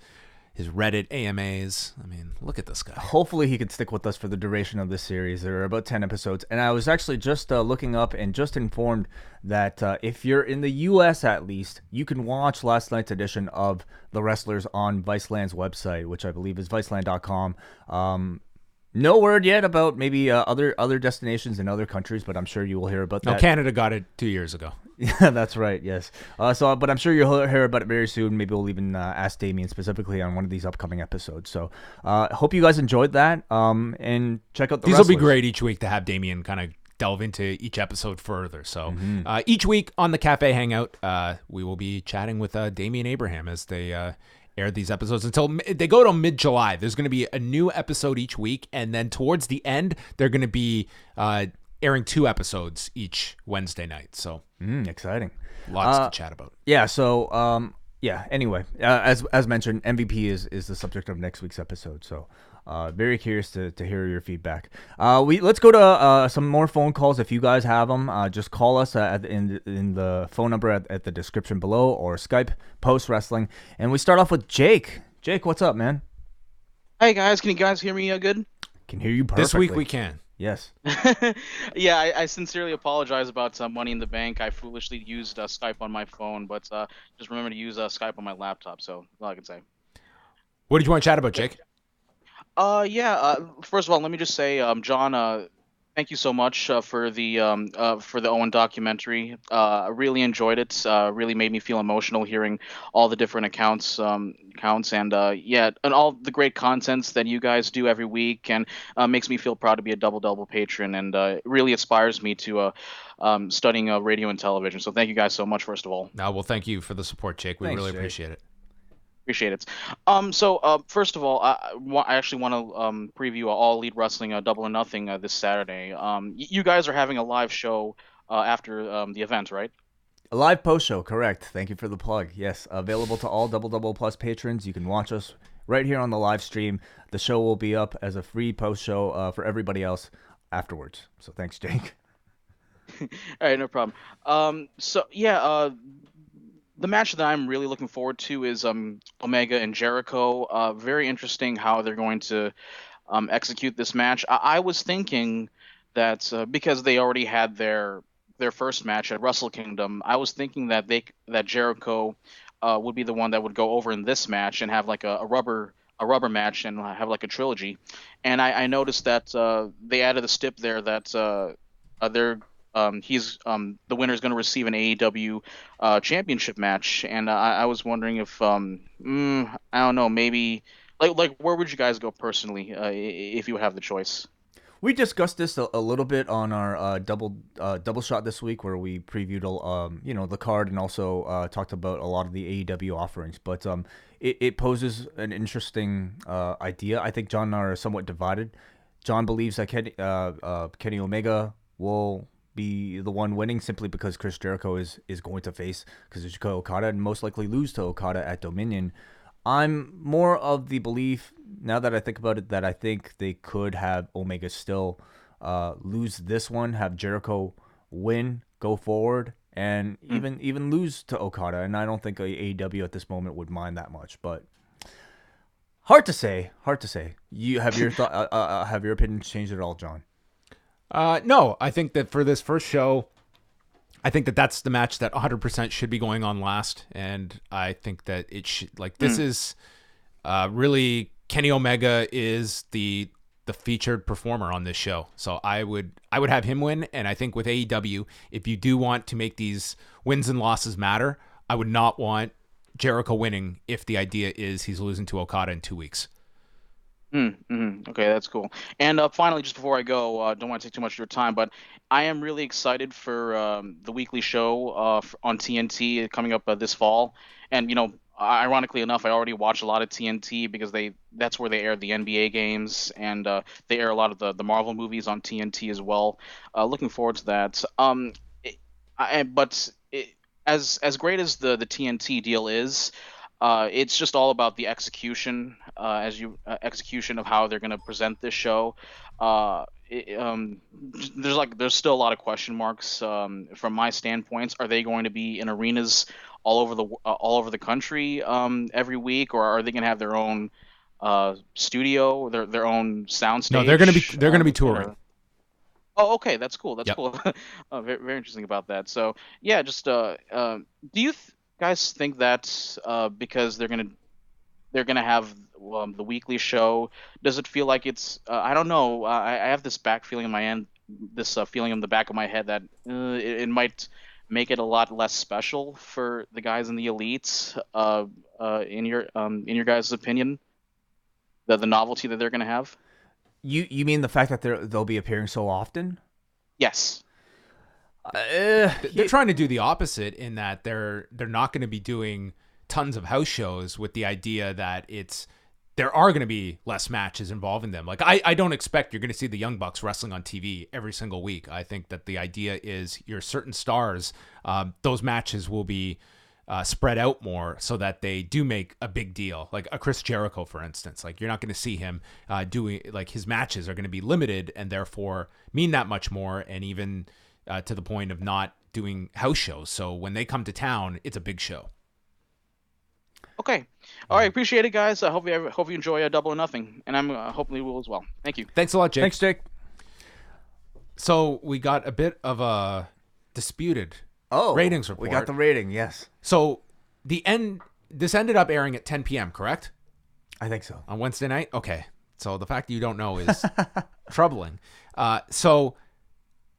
Reddit AMAs. I mean, look at this guy. Hopefully he could stick with us for the duration of this series. There are about 10 episodes. And I was actually just looking up and just informed that if you're in the U.S. at least, you can watch last night's edition of The Wrestlers on Viceland's website, which I believe is Viceland.com. No word yet about maybe other destinations in other countries, but I'm sure you will hear about that. No, Canada got it 2 years ago. Yeah, that's right. Yes. But I'm sure you'll hear about it very soon. Maybe we'll even ask Damian specifically on one of these upcoming episodes. So, hope you guys enjoyed that. And check out These will be great each week to have Damian kind of delve into each episode further. So, each week on the Café Hangout, we will be chatting with Damian Abraham as they air these episodes until they go to mid-July. There's going to be a new episode each week, and then towards the end, they're going to be airing 2 episodes each Wednesday night. So exciting. Lots to chat about. Yeah. So Anyway, as mentioned, MVP is the subject of next week's episode. So very curious to hear your feedback. Let's go to some more phone calls if you guys have them. Just call us in the phone number at the description below, or Skype Post Wrestling. And we start off with Jake. Jake, what's up, man? Hey guys, can you guys hear me good? Can hear you perfectly. This week we can. Yes. Yeah, I sincerely apologize about Money in the Bank. I foolishly used Skype on my phone, but just remember to use Skype on my laptop. So that's all I can say. What did you want to chat about, Jake? First of all, let me just say, John, thank you so much for the Owen documentary. I really enjoyed it. Really made me feel emotional hearing all the different accounts and all the great contents that you guys do every week, and makes me feel proud to be a double patron, and really inspires me to studying radio and television. So thank you guys so much, first of all. Well, thank you for the support, Jake. We really appreciate it. Appreciate it. First of all, I actually want to preview All Elite Wrestling Double or Nothing this Saturday. You guys are having a live show after the event, right? A live post show, correct. Thank you for the plug. Yes, available to all Double Plus patrons. You can watch us right here on the live stream. The show will be up as a free post show for everybody else afterwards. So thanks, Jake. All right, no problem. The match that I'm really looking forward to is Omega and Jericho. Very interesting how they're going to execute this match. I was thinking that because they already had their first match at Wrestle Kingdom, I was thinking that Jericho would be the one that would go over in this match and have like a rubber match and have like a trilogy. And I noticed that they added a stip there that the winner is going to receive an AEW championship match, and I was wondering if I don't know, maybe like where would you guys go personally if you would have the choice? We discussed this a little bit on our double shot this week, where we previewed the card and also talked about a lot of the AEW offerings. But it poses an interesting idea. I think John and I are somewhat divided. John believes that Kenny Omega will be the one winning simply because Chris Jericho is going to face Kazuchika Okada and most likely lose to Okada at Dominion. I'm more of the belief, now that I think about it, that I think they could have Omega still lose this one, have Jericho win, go forward, and even lose to Okada. And I don't think AEW at this moment would mind that much. But hard to say. You have your have your opinion changed at all, John? No, I think that for this first show, I think that that's the match that 100% should be going on last, and I think that it should, this is really, Kenny Omega is the featured performer on this show, so I would have him win. And I think with AEW, if you do want to make these wins and losses matter, I would not want Jericho winning if the idea is he's losing to Okada in 2 weeks. Okay, that's cool. And finally, just before I go, don't want to take too much of your time, but I am really excited for the weekly show on TNT coming up this fall. And ironically enough, I already watch a lot of TNT because that's where they air the NBA games, and they air a lot of the Marvel movies on TNT as well. Looking forward to that. It, but as great as the TNT deal is. It's just all about the execution, execution of how they're going to present this show. There's still a lot of question marks from my standpoints. Are they going to be in arenas all over the country every week, or are they going to have their own studio, their own soundstage? No, they're gonna be touring. Oh, okay, that's cool. That's Yep. cool. Very, very interesting about that. So, yeah, just do you guys think that because they're gonna have the weekly show, does it feel like it's I don't know. I have this back feeling in my end, this feeling in the back of my head that it might make it a lot less special for the guys in the elites. In your guys' opinion, the novelty that they're gonna have. You mean the fact that they'll be appearing so often? Yes. They're trying to do the opposite in that they're not going to be doing tons of house shows with the idea that there are going to be less matches involving them. Like I don't expect you're going to see the Young Bucks wrestling on TV every single week. I think that the idea is your certain stars, those matches will be spread out more so that they do make a big deal. Like a Chris Jericho, for instance. Like you're not going to see him doing, like, his matches are going to be limited and therefore mean that much more, and even to the point of not doing house shows. So when they come to town, it's a big show. Okay. All right. Appreciate it, guys. I hope you enjoy Double or Nothing, and I'm hopefully will as well. Thank you. Thanks a lot, Jake. Thanks, Jake. So we got a bit of a disputed ratings report. We got the rating, yes. So this ended up airing at 10 p.m., correct? I think so. On Wednesday night? Okay. So the fact that you don't know is troubling. So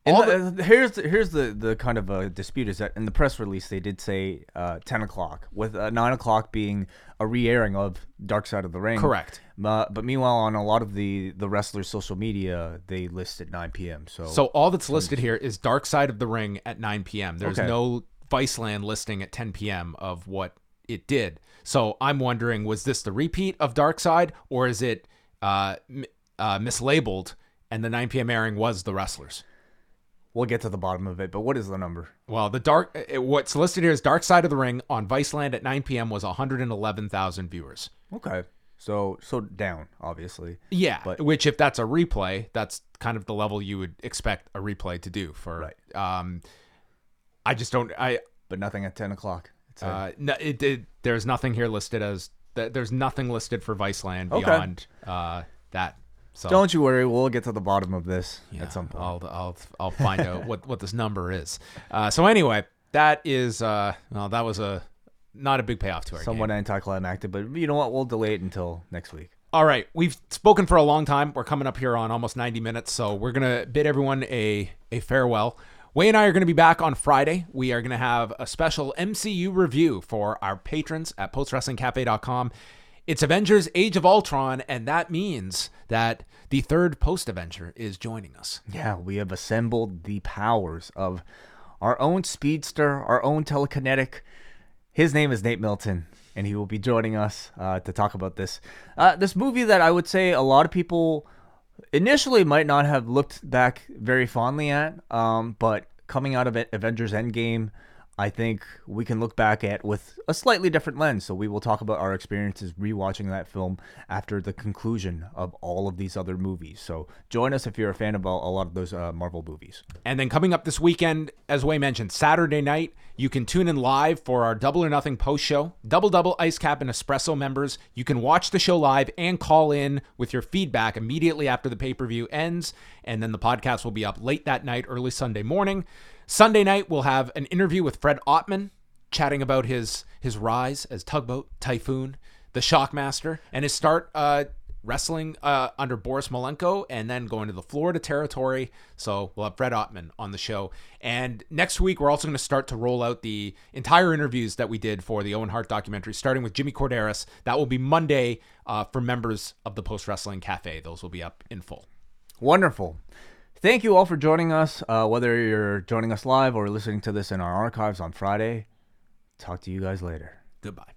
here's the kind of dispute is that in the press release they did say 10 o'clock, with 9 o'clock being a re-airing of Dark Side of the Ring. Correct. But meanwhile, on a lot of the wrestlers' social media, they listed 9 p.m. So all that's listed here is Dark Side of the Ring at 9 p.m. There's no Viceland listing at 10 p.m. of what it did. So I'm wondering, was this the repeat of Dark Side, or is it mislabeled and the 9 p.m. airing was the wrestlers? We'll get to the bottom of it, but what is the number? Well, what's listed here is Dark Side of the Ring on Viceland at 9 p.m. was 111,000 viewers. Okay. So down, obviously. Yeah, but which if that's a replay, that's kind of the level you would expect a replay to do for. Right. I just don't. But nothing at 10 o'clock. There's nothing here listed as. There's nothing listed for Viceland beyond that. So don't you worry, we'll get to the bottom of this at some point. I'll find out what this number is. So anyway, that is that was not a big payoff to our somewhat game. Anticlimactic, but you know what? We'll delay it until next week. All right, we've spoken for a long time. We're coming up here on almost 90 minutes, so we're gonna bid everyone a farewell. Wai and I are going to be back on Friday. We are going to have a special MCU review for our patrons at postwrestlingcafe.com. It's Avengers Age of Ultron, and that means that the third post-Avenger is joining us. Yeah, we have assembled the powers of our own speedster, our own telekinetic. His name is Nate Milton, and he will be joining us to talk about this. This movie that I would say a lot of people initially might not have looked back very fondly at, but coming out of it, Avengers Endgame, I think we can look back at with a slightly different lens. So we will talk about our experiences rewatching that film after the conclusion of all of these other movies. So join us if you're a fan of a lot of those Marvel movies. And then coming up this weekend, as Wai mentioned, Saturday night, you can tune in live for our Double or Nothing post show. Double Ice Cap and Espresso members. You can watch the show live and call in with your feedback immediately after the pay-per-view ends. And then the podcast will be up late that night, early Sunday morning. Sunday night, we'll have an interview with Fred Ottman, chatting about his rise as Tugboat, Typhoon, the Shockmaster, and his start wrestling under Boris Malenko and then going to the Florida territory. So we'll have Fred Ottman on the show. And next week, we're also going to start to roll out the entire interviews that we did for the Owen Hart documentary, starting with Jimmy Corderas. That will be Monday for members of the Post Wrestling Cafe. Those will be up in full. Wonderful. Thank you all for joining us, whether you're joining us live or listening to this in our archives on Friday. Talk to you guys later. Goodbye.